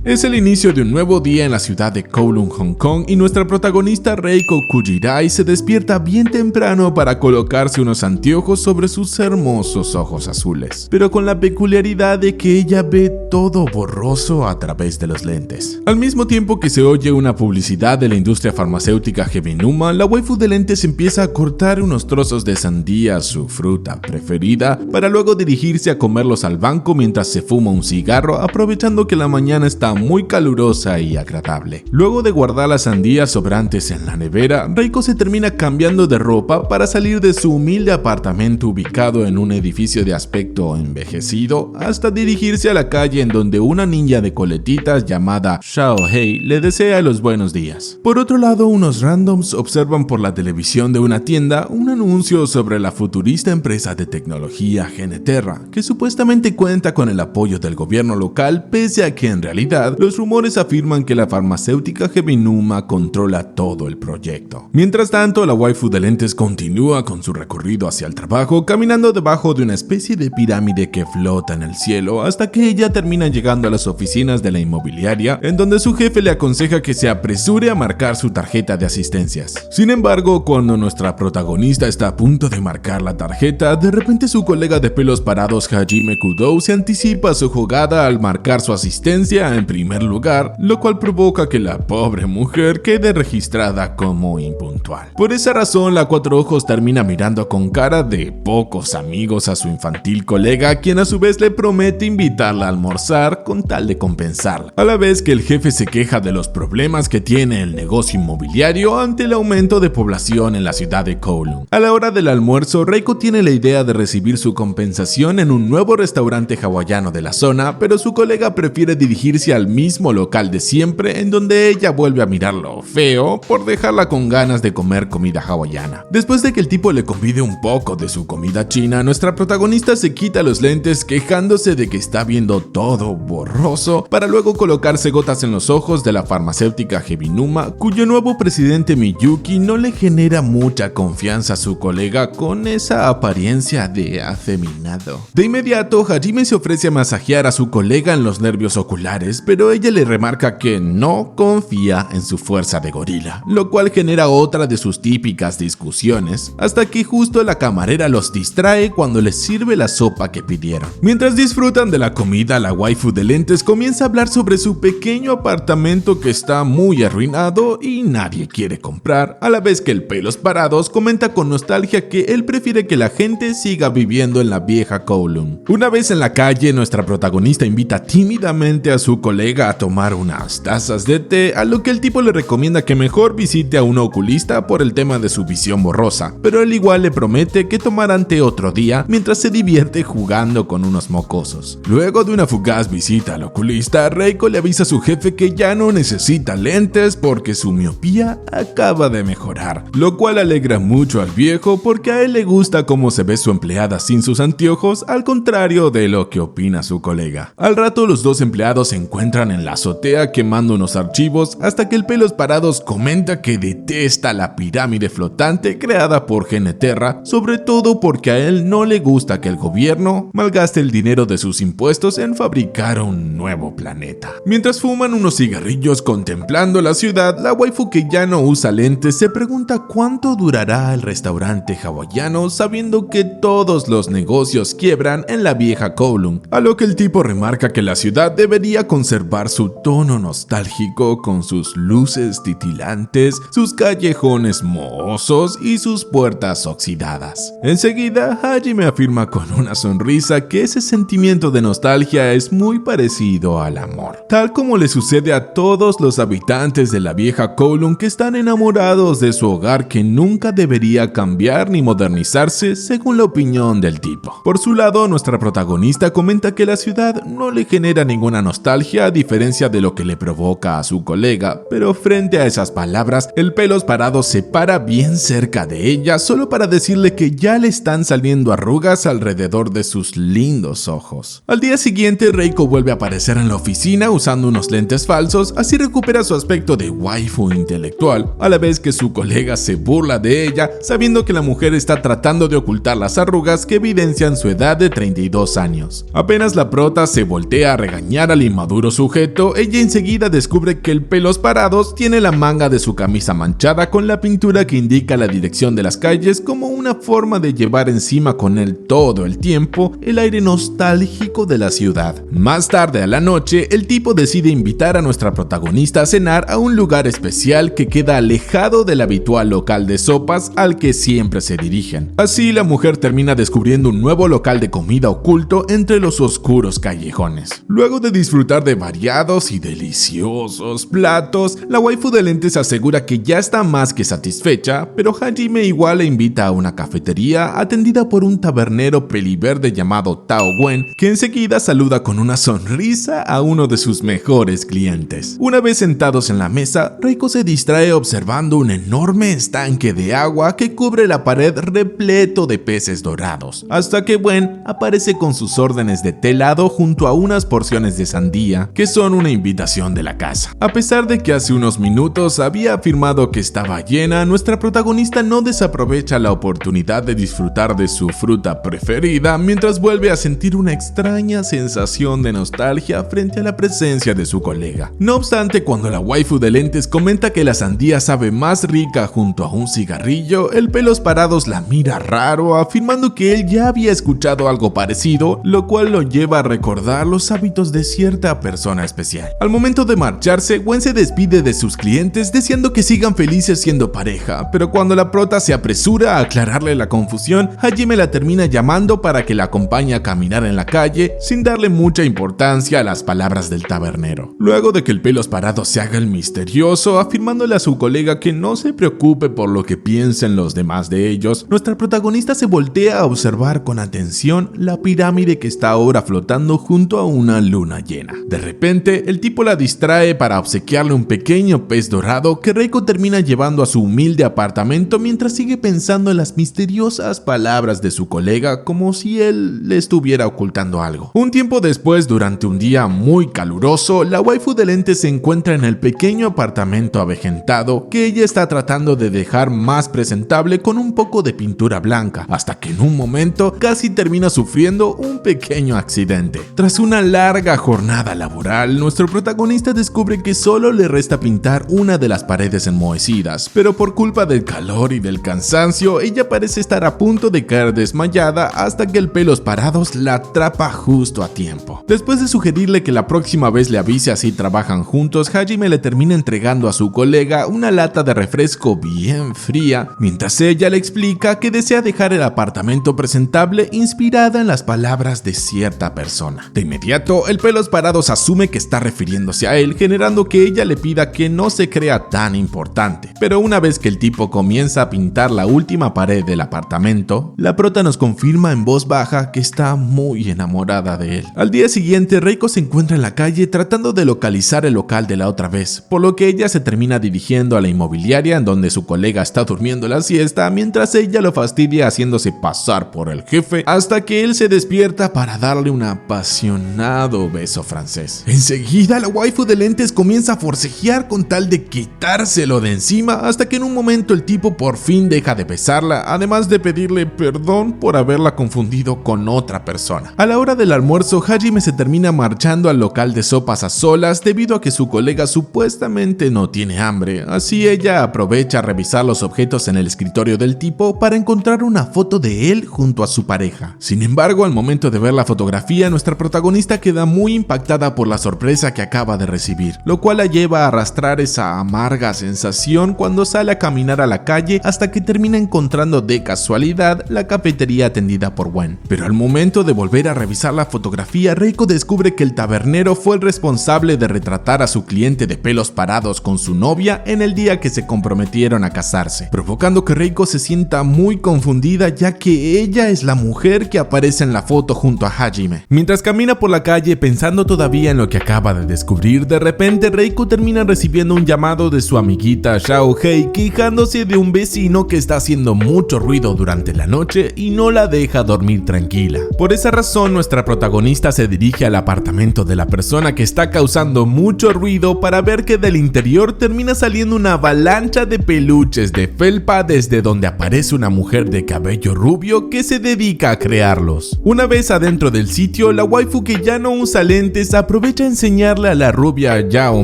Es el inicio de un nuevo día en la ciudad de Kowloon, Hong Kong, y nuestra protagonista Reiko Kujirai se despierta bien temprano para colocarse unos anteojos sobre sus hermosos ojos azules, pero con la peculiaridad de que ella ve todo borroso a través de los lentes. Al mismo tiempo que se oye una publicidad de la industria farmacéutica Hebenuma, la waifu de lentes empieza a cortar unos trozos de sandía, su fruta preferida, para luego dirigirse a comerlos al banco mientras se fuma un cigarro, aprovechando que la mañana está muy calurosa y agradable. Luego de guardar las sandías sobrantes en la nevera, Reiko se termina cambiando de ropa para salir de su humilde apartamento ubicado en un edificio de aspecto envejecido, hasta dirigirse a la calle en donde una niña de coletitas llamada Xiao Hei le desea los buenos días. Por otro lado, unos randoms observan por la televisión de una tienda un anuncio sobre la futurista empresa de tecnología Geneterra, que supuestamente cuenta con el apoyo del gobierno local, pese a que en realidad los rumores afirman que la farmacéutica Hebenuma controla todo el proyecto. Mientras tanto, la waifu de lentes continúa con su recorrido hacia el trabajo, caminando debajo de una especie de pirámide que flota en el cielo, hasta que ella termina llegando a las oficinas de la inmobiliaria, en donde su jefe le aconseja que se apresure a marcar su tarjeta de asistencias. Sin embargo, cuando nuestra protagonista está a punto de marcar la tarjeta, de repente su colega de pelos parados Hajime Kudou se anticipa a su jugada al marcar su asistencia en primer lugar, lo cual provoca que la pobre mujer quede registrada como impuntual. Por esa razón, la Cuatro Ojos termina mirando con cara de pocos amigos a su infantil colega, quien a su vez le promete invitarla a almorzar con tal de compensarla, a la vez que el jefe se queja de los problemas que tiene el negocio inmobiliario ante el aumento de población en la ciudad de Kowloon. A la hora del almuerzo, Reiko tiene la idea de recibir su compensación en un nuevo restaurante hawaiano de la zona, pero su colega prefiere dirigirse al mismo local de siempre, en donde ella vuelve a mirarlo feo por dejarla con ganas de comer comida hawaiana. Después de que el tipo le convide un poco de su comida china, nuestra protagonista se quita los lentes quejándose de que está viendo todo borroso, para luego colocarse gotas en los ojos de la farmacéutica Hebenuma, cuyo nuevo presidente Miyuki no le genera mucha confianza a su colega con esa apariencia de afeminado. De inmediato, Hajime se ofrece a masajear a su colega en los nervios oculares, pero ella le remarca que no confía en su fuerza de gorila, lo cual genera otra de sus típicas discusiones, hasta que justo la camarera los distrae cuando les sirve la sopa que pidieron. Mientras disfrutan de la comida, la waifu de lentes comienza a hablar sobre su pequeño apartamento que está muy arruinado y nadie quiere comprar, a la vez que el pelos parados comenta con nostalgia que él prefiere que la gente siga viviendo en la vieja Kowloon. Una vez en la calle, nuestra protagonista invita tímidamente a su colega a tomar unas tazas de té, a lo que el tipo le recomienda que mejor visite a un oculista por el tema de su visión borrosa, pero él igual le promete que tomarán té otro día mientras se divierte jugando con unos mocosos. Luego de una fugaz visita al oculista, Reiko le avisa a su jefe que ya no necesita lentes porque su miopía acaba de mejorar, lo cual alegra mucho al viejo porque a él le gusta cómo se ve su empleada sin sus anteojos, al contrario de lo que opina su colega. Al rato, los dos empleados se encuentran en la azotea quemando unos archivos, hasta que el pelos parados comenta que detesta la pirámide flotante creada por Geneterra, sobre todo porque a él no le gusta que el gobierno malgaste el dinero de sus impuestos en fabricar un nuevo planeta. Mientras fuman unos cigarrillos contemplando la ciudad, la waifu, que ya no usa lentes, se pregunta cuánto durará el restaurante hawaiano, sabiendo que todos los negocios quiebran en la vieja Kowloon, a lo que el tipo remarca que la ciudad debería conservar su tono nostálgico con sus luces titilantes, sus callejones mohosos y sus puertas oxidadas. Enseguida, Hajime afirma con una sonrisa que ese sentimiento de nostalgia es muy parecido al amor, tal como le sucede a todos los habitantes de la vieja Kowloon que están enamorados de su hogar, que nunca debería cambiar ni modernizarse según la opinión del tipo. Por su lado, nuestra protagonista comenta que la ciudad no le genera ninguna nostalgia, a diferencia de lo que le provoca a su colega, pero frente a esas palabras, el pelos parado se para bien cerca de ella solo para decirle que ya le están saliendo arrugas alrededor de sus lindos ojos. Al día siguiente, Reiko vuelve a aparecer en la oficina usando unos lentes falsos, así recupera su aspecto de waifu intelectual, a la vez que su colega se burla de ella, sabiendo que la mujer está tratando de ocultar las arrugas que evidencian su edad de 32 años. Apenas la prota se voltea a regañar al inmaduro sujeto, ella enseguida descubre que el Pelos Parados tiene la manga de su camisa manchada con la pintura que indica la dirección de las calles como una forma de llevar encima con él todo el tiempo el aire nostálgico de la ciudad. Más tarde a la noche, el tipo decide invitar a nuestra protagonista a cenar a un lugar especial que queda alejado del habitual local de sopas al que siempre se dirigen. Así la mujer termina descubriendo un nuevo local de comida oculto entre los oscuros callejones. Luego de disfrutar de variados y deliciosos platos, la waifu de lentes asegura que ya está más que satisfecha, pero Hajime igual le invita a una cafetería atendida por un tabernero peliverde llamado Tao Wen, que enseguida saluda con una sonrisa a uno de sus mejores clientes. Una vez sentados en la mesa, Reiko se distrae observando un enorme estanque de agua que cubre la pared repleto de peces dorados, hasta que Wen aparece con sus órdenes de té helado junto a unas porciones de sandía, que son una invitación de la casa. A pesar de que hace unos minutos había afirmado que estaba llena, nuestra protagonista no desaprovecha la oportunidad de disfrutar de su fruta preferida mientras vuelve a sentir una extraña sensación de nostalgia frente a la presencia de su colega. No obstante, cuando la waifu de lentes comenta que la sandía sabe más rica junto a un cigarrillo, el Pelos Parados la mira raro, afirmando que él ya había escuchado algo parecido, lo cual lo lleva a recordar los hábitos de cierta persona especial. Al momento de marcharse, Wen se despide de sus clientes deseando que sigan felices siendo pareja, pero cuando la prota se apresura a aclararle la confusión, Hajime la termina llamando para que la acompañe a caminar en la calle sin darle mucha importancia a las palabras del tabernero. Luego de que el Pelos Parados se haga el misterioso, afirmándole a su colega que no se preocupe por lo que piensen los demás de ellos, nuestra protagonista se voltea a observar con atención la pirámide que está ahora flotando junto a una luna llena. De repente, el tipo la distrae para obsequiarle un pequeño pez dorado que Reiko termina llevando a su humilde apartamento mientras sigue pensando en las misteriosas palabras de su colega como si él le estuviera ocultando algo. Un tiempo después, durante un día muy caluroso, la waifu de lentes se encuentra en el pequeño apartamento avejentado que ella está tratando de dejar más presentable con un poco de pintura blanca, hasta que en un momento casi termina sufriendo un pequeño accidente. Tras una larga jornada laboral, nuestro protagonista descubre que solo le resta pintar una de las paredes enmohecidas, pero por culpa del calor y del cansancio, ella parece estar a punto de caer desmayada hasta que el Pelos Parados la atrapa justo a tiempo. Después de sugerirle que la próxima vez le avise así trabajan juntos, Hajime le termina entregando a su colega una lata de refresco bien fría, mientras ella le explica que desea dejar el apartamento presentable inspirada en las palabras de cierta persona. De inmediato, el Pelos Parados asume que está refiriéndose a él, generando que ella le pida que no se crea tan importante. Pero una vez que el tipo comienza a pintar la última pared del apartamento, la prota nos confirma en voz baja que está muy enamorada de él. Al día siguiente, Reiko se encuentra en la calle tratando de localizar el local de la otra vez, por lo que ella se termina dirigiendo a la inmobiliaria en donde su colega está durmiendo la siesta, mientras ella lo fastidia haciéndose pasar por el jefe hasta que él se despierta para darle un apasionado beso francés. Enseguida, la waifu de lentes comienza a forcejear con tal de quitárselo de encima, hasta que en un momento el tipo por fin deja de besarla, además de pedirle perdón por haberla confundido con otra persona. A la hora del almuerzo, Hajime se termina marchando al local de sopas a solas debido a que su colega supuestamente no tiene hambre, así ella aprovecha a revisar los objetos en el escritorio del tipo para encontrar una foto de él junto a su pareja. Sin embargo, al momento de ver la fotografía, nuestra protagonista queda muy impactada por la sorpresa que acaba de recibir, lo cual la lleva a arrastrar esa amarga sensación cuando sale a caminar a la calle hasta que termina encontrando de casualidad la cafetería atendida por Wen. Pero al momento de volver a revisar la fotografía, Reiko descubre que el tabernero fue el responsable de retratar a su cliente de Pelos Parados con su novia en el día que se comprometieron a casarse, provocando que Reiko se sienta muy confundida ya que ella es la mujer que aparece en la foto junto a Hajime. Mientras camina por la calle pensando todavía en lo que acaba de descubrir, de repente Reiko termina recibiendo un llamado de su amiguita Xiaohei quejándose de un vecino que está haciendo mucho ruido durante la noche y no la deja dormir tranquila. Por esa razón, nuestra protagonista se dirige al apartamento de la persona que está causando mucho ruido para ver que del interior termina saliendo una avalancha de peluches de felpa desde donde aparece una mujer de cabello rubio que se dedica a crearlos. Una vez adentro del sitio, la waifu que ya no usa lentes aprovecha aprovecha a enseñarle a la rubia Yao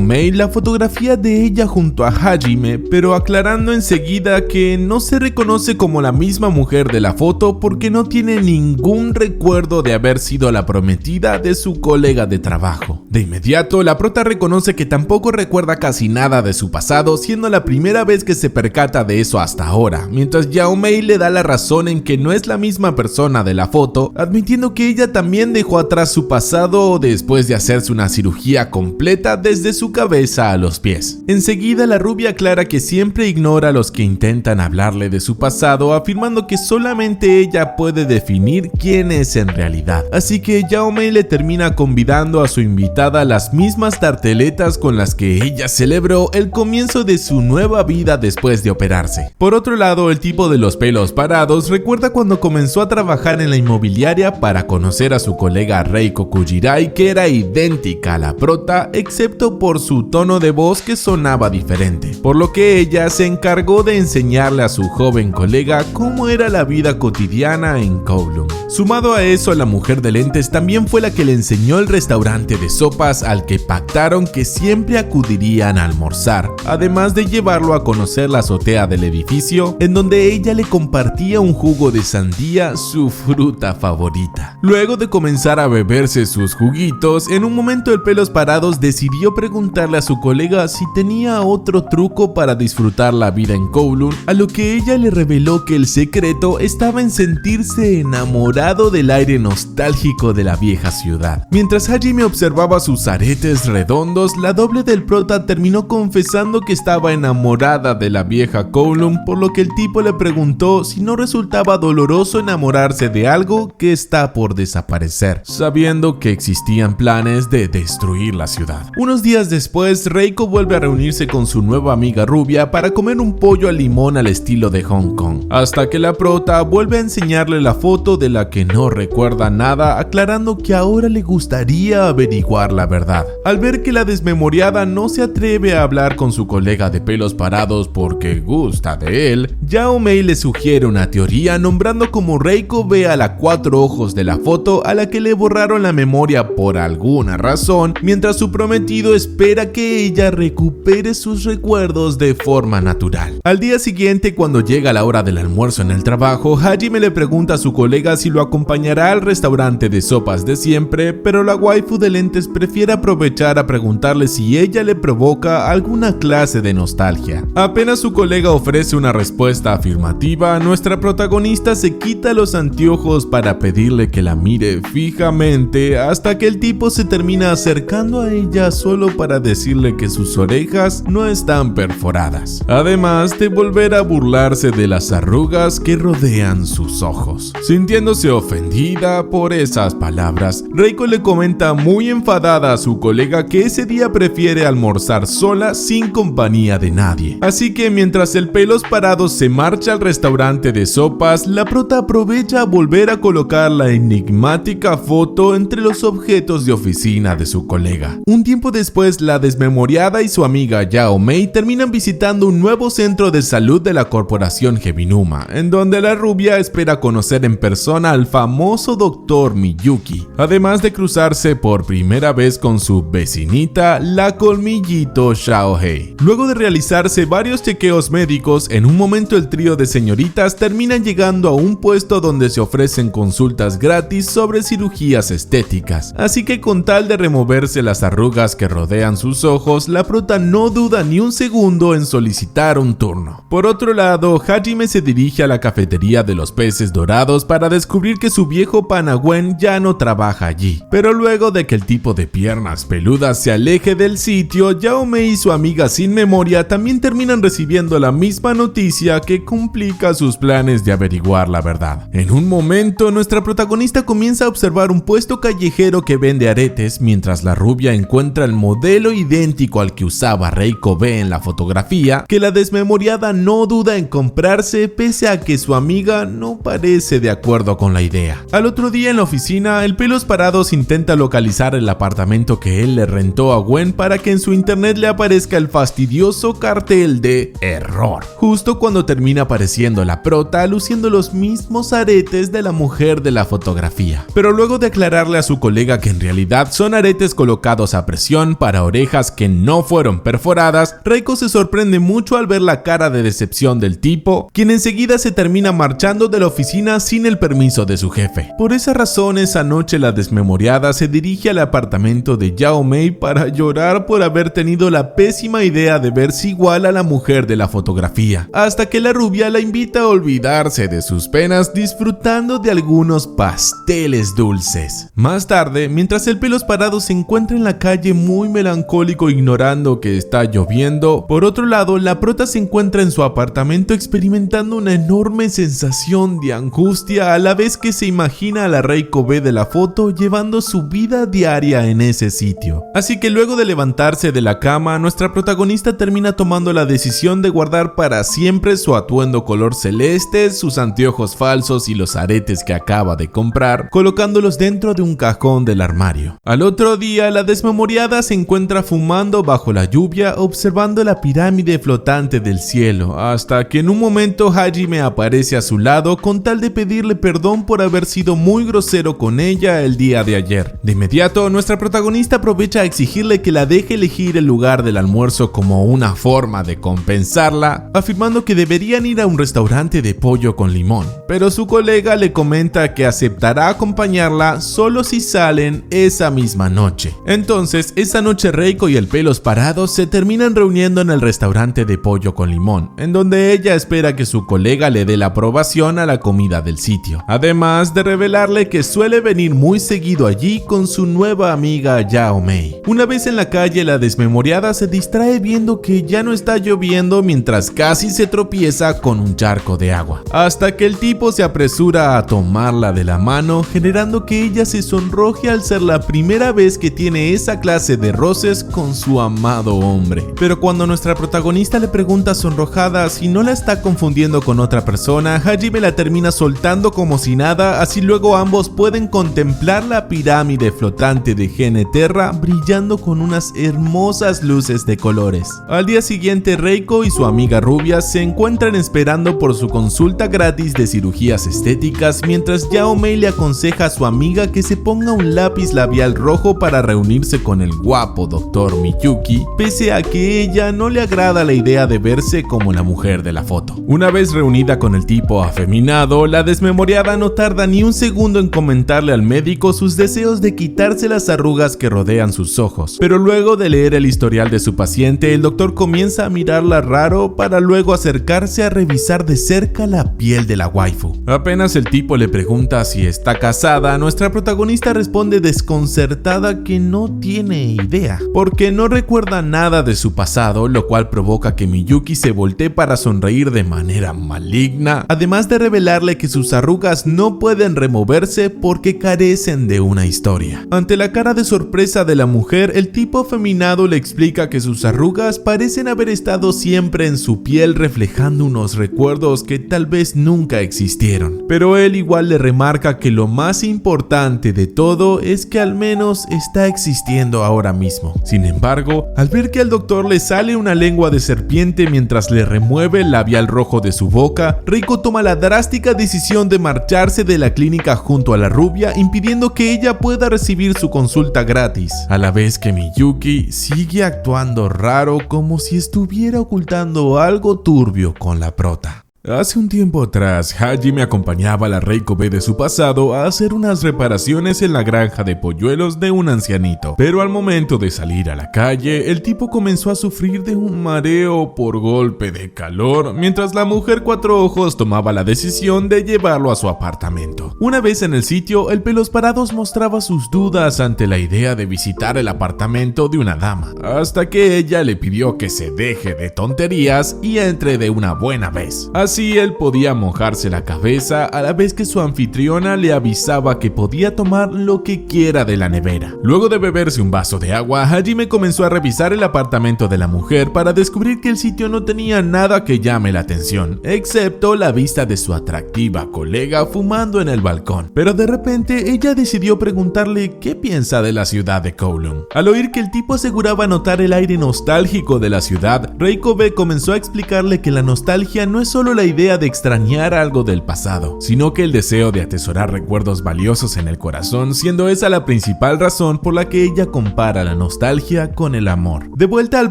Mei la fotografía de ella junto a Hajime, pero aclarando enseguida que no se reconoce como la misma mujer de la foto porque no tiene ningún recuerdo de haber sido la prometida de su colega de trabajo. De inmediato, la prota reconoce que tampoco recuerda casi nada de su pasado, siendo la primera vez que se percata de eso hasta ahora, mientras Yao Mei le da la razón en que no es la misma persona de la foto, admitiendo que ella también dejó atrás su pasado después de hacerse una cirugía completa desde su cabeza a los pies. Enseguida, la rubia aclara que siempre ignora a los que intentan hablarle de su pasado, afirmando que solamente ella puede definir quién es en realidad. Así que Yao Mei le termina convidando a su invitada las mismas tarteletas con las que ella celebró el comienzo de su nueva vida después de operarse. Por otro lado, el tipo de los pelos parados recuerda cuando comenzó a trabajar en la inmobiliaria para conocer a su colega Reiko Kujirai, que era idéntica a la prota, excepto por su tono de voz que sonaba diferente, por lo que ella se encargó de enseñarle a su joven colega cómo era la vida cotidiana en Kowloon. Sumado a eso, la mujer de lentes también fue la que le enseñó el restaurante de sopas al que pactaron que siempre acudirían a almorzar, además de llevarlo a conocer la azotea del edificio, en donde ella le compartía un jugo de sandía, su fruta favorita. Luego de comenzar a beberse sus juguitos, en un momento el pelos parados decidió preguntarle a su colega si tenía otro truco para disfrutar la vida en Kowloon, a lo que ella le reveló que el secreto estaba en sentirse enamorado del aire nostálgico de la vieja ciudad. Mientras Hajime observaba sus aretes redondos, la doble del prota terminó confesando que estaba enamorada de la vieja Kowloon, por lo que el tipo le preguntó si no resultaba doloroso enamorarse de algo que está por desaparecer, sabiendo que existían planes de destruir la ciudad. Unos días después, Reiko vuelve a reunirse con su nueva amiga rubia para comer un pollo al limón al estilo de Hong Kong, hasta que la prota vuelve a enseñarle la foto de la que no recuerda nada, aclarando que ahora le gustaría averiguar la verdad. Al ver que la desmemoriada no se atreve a hablar con su colega de pelos parados porque gusta de él, Yao Mei le sugiere una teoría nombrando como Reiko ve a la cuatro ojos de la foto a la que le borraron la memoria por alguna razón, mientras su prometido espera que ella recupere sus recuerdos de forma natural. Al día siguiente, cuando llega la hora del almuerzo en el trabajo, Hajime le pregunta a su colega si lo acompañará al restaurante de sopas de siempre, pero la waifu de lentes prefiere aprovechar a preguntarle si ella le provoca alguna clase de nostalgia. Apenas su colega ofrece una respuesta afirmativa, nuestra protagonista se quita los anteojos para pedirle que la mire fijamente, hasta que el tipo se termina acercando a ella solo para decirle que sus orejas no están perforadas, además de volver a burlarse de las arrugas que rodean sus ojos. Sintiéndose ofendida por esas palabras, Reiko le comenta muy enfadada a su colega que ese día prefiere almorzar sola sin compañía de nadie. Así que mientras el pelos parados se marcha al restaurante de sopas, la prota aprovecha a volver a colocar la enigmática foto entre los objetos de oficina de su colega. Un tiempo después, la desmemoriada y su amiga Yao Mei terminan visitando un nuevo centro de salud de la corporación Hebinuma, en donde la rubia espera conocer en persona al famoso doctor Miyuki, además de cruzarse por primera vez con su vecinita, la colmillito Xiaohei. Luego de realizarse varios chequeos médicos, en un momento el trío de señoritas terminan llegando a un puesto donde se ofrecen consultas gratis sobre cirugías estéticas, así que con tal de removerse las arrugas que rodean sus ojos, la prota no duda ni un segundo en solicitar un turno. Por otro lado, Hajime se dirige a la cafetería de los peces dorados para descubrir que su viejo pana Gwen ya no trabaja allí, pero luego de que el tipo de piernas peludas se aleje del sitio, Yao Mei y su amiga sin memoria también terminan recibiendo la misma noticia que complica sus planes de averiguar la verdad. En un momento, nuestra protagonista comienza a observar un puesto callejero que vende aretes, mientras la rubia encuentra el modelo idéntico al que usaba Reiko B en la fotografía, que la desmemoriada no duda en comprarse pese a que su amiga no parece de acuerdo con la idea. Al otro día en la oficina, el pelos parados intenta localizar el apartamento que él le rentó a Gwen para que en su internet le aparezca el fastidioso cartel de error, justo cuando termina apareciendo la prota luciendo los mismos aretes de la mujer de la fotografía. Pero luego de aclararle a su colega que en realidad son son aretes colocados a presión para orejas que no fueron perforadas, Reiko se sorprende mucho al ver la cara de decepción del tipo, quien enseguida se termina marchando de la oficina sin el permiso de su jefe. Por esa razón, esa noche la desmemoriada se dirige al apartamento de Yao Mei para llorar por haber tenido la pésima idea de verse igual a la mujer de la fotografía, hasta que la rubia la invita a olvidarse de sus penas disfrutando de algunos pasteles dulces. Más tarde, mientras el Pelos Parados se encuentra en la calle muy melancólico ignorando que está lloviendo, por otro lado, la prota se encuentra en su apartamento experimentando una enorme sensación de angustia a la vez que se imagina a la Reiko B de la foto llevando su vida diaria en ese sitio. Así que luego de levantarse de la cama, nuestra protagonista termina tomando la decisión de guardar para siempre su atuendo color celeste, sus anteojos falsos y los aretes que acaba de comprar, colocándolos dentro de un cajón del armario. Al otro día, la desmemoriada se encuentra fumando bajo la lluvia, observando la pirámide flotante del cielo, hasta que en un momento Hajime aparece a su lado con tal de pedirle perdón por haber sido muy grosero con ella el día de ayer. De inmediato, nuestra protagonista aprovecha a exigirle que la deje elegir el lugar del almuerzo como una forma de compensarla, afirmando que deberían ir a un restaurante de pollo con limón, pero su colega le comenta que aceptará acompañarla solo si salen esa misma noche. Entonces, esa noche Reiko y el Pelos Parados se terminan reuniendo en el restaurante de pollo con limón, en donde ella espera que su colega le dé la aprobación a la comida del sitio, además de revelarle que suele venir muy seguido allí con su nueva amiga Yao Mei. Una vez en la calle, la desmemoriada se distrae viendo que ya no está lloviendo mientras casi se tropieza con un charco de agua, hasta que el tipo se apresura a tomarla de la mano, generando que ella se sonroje al ser la primera vez que tiene esa clase de roces con su amado hombre. Pero cuando nuestra protagonista le pregunta sonrojada si no la está confundiendo con otra persona, Hajime la termina soltando como si nada, así luego ambos pueden contemplar la pirámide flotante de Geneterra brillando con unas hermosas luces de colores. Al día siguiente, Reiko y su amiga rubia se encuentran esperando por su consulta gratis de cirugías estéticas, mientras Yao Mei le aconseja a su amiga que se ponga un lápiz labial rojo para reunirse con el guapo Dr. Miyuki, pese a que ella no le agrada la idea de verse como la mujer de la foto. Una vez reunida con el tipo afeminado, la desmemoriada no tarda ni un segundo en comentarle al médico sus deseos de quitarse las arrugas que rodean sus ojos, pero luego de leer el historial de su paciente, el doctor comienza a mirarla raro para luego acercarse a revisar de cerca la piel de la waifu. Apenas el tipo le pregunta si está casada, nuestra protagonista responde desconcertada que no tiene idea, porque no recuerda nada de su pasado, lo cual provoca que Miyuki se voltee para sonreír de manera maligna, además de revelarle que sus arrugas no pueden removerse porque carecen de una historia. Ante la cara de sorpresa de la mujer, el tipo afeminado le explica que sus arrugas parecen haber estado siempre en su piel, reflejando unos recuerdos que tal vez nunca existieron, pero él igual le remarca que lo más importante de todo es que al menos está existiendo ahora mismo. Sin embargo, al ver que al doctor le sale una lengua de serpiente mientras le remueve el labial rojo de su boca, Reiko toma la drástica decisión de marcharse de la clínica junto a la rubia, impidiendo que ella pueda recibir su consulta gratis, a la vez que Miyuki sigue actuando raro como si estuviera ocultando algo turbio con la prota. Hace un tiempo atrás, Hajime acompañaba a la Reiko B de su pasado a hacer unas reparaciones en la granja de polluelos de un ancianito, pero al momento de salir a la calle, el tipo comenzó a sufrir de un mareo por golpe de calor, mientras la mujer cuatro ojos tomaba la decisión de llevarlo a su apartamento. Una vez en el sitio, el Pelos Parados mostraba sus dudas ante la idea de visitar el apartamento de una dama, hasta que ella le pidió que se deje de tonterías y entre de una buena vez. Así él podía mojarse la cabeza a la vez que su anfitriona le avisaba que podía tomar lo que quiera de la nevera. Luego de beberse un vaso de agua, Hajime comenzó a revisar el apartamento de la mujer para descubrir que el sitio no tenía nada que llame la atención, excepto la vista de su atractiva colega fumando en el balcón. Pero de repente ella decidió preguntarle qué piensa de la ciudad de Kowloon. Al oír que el tipo aseguraba notar el aire nostálgico de la ciudad, Reiko B comenzó a explicarle que la nostalgia no es solo la la idea de extrañar algo del pasado, sino que el deseo de atesorar recuerdos valiosos en el corazón, siendo esa la principal razón por la que ella compara la nostalgia con el amor. De vuelta al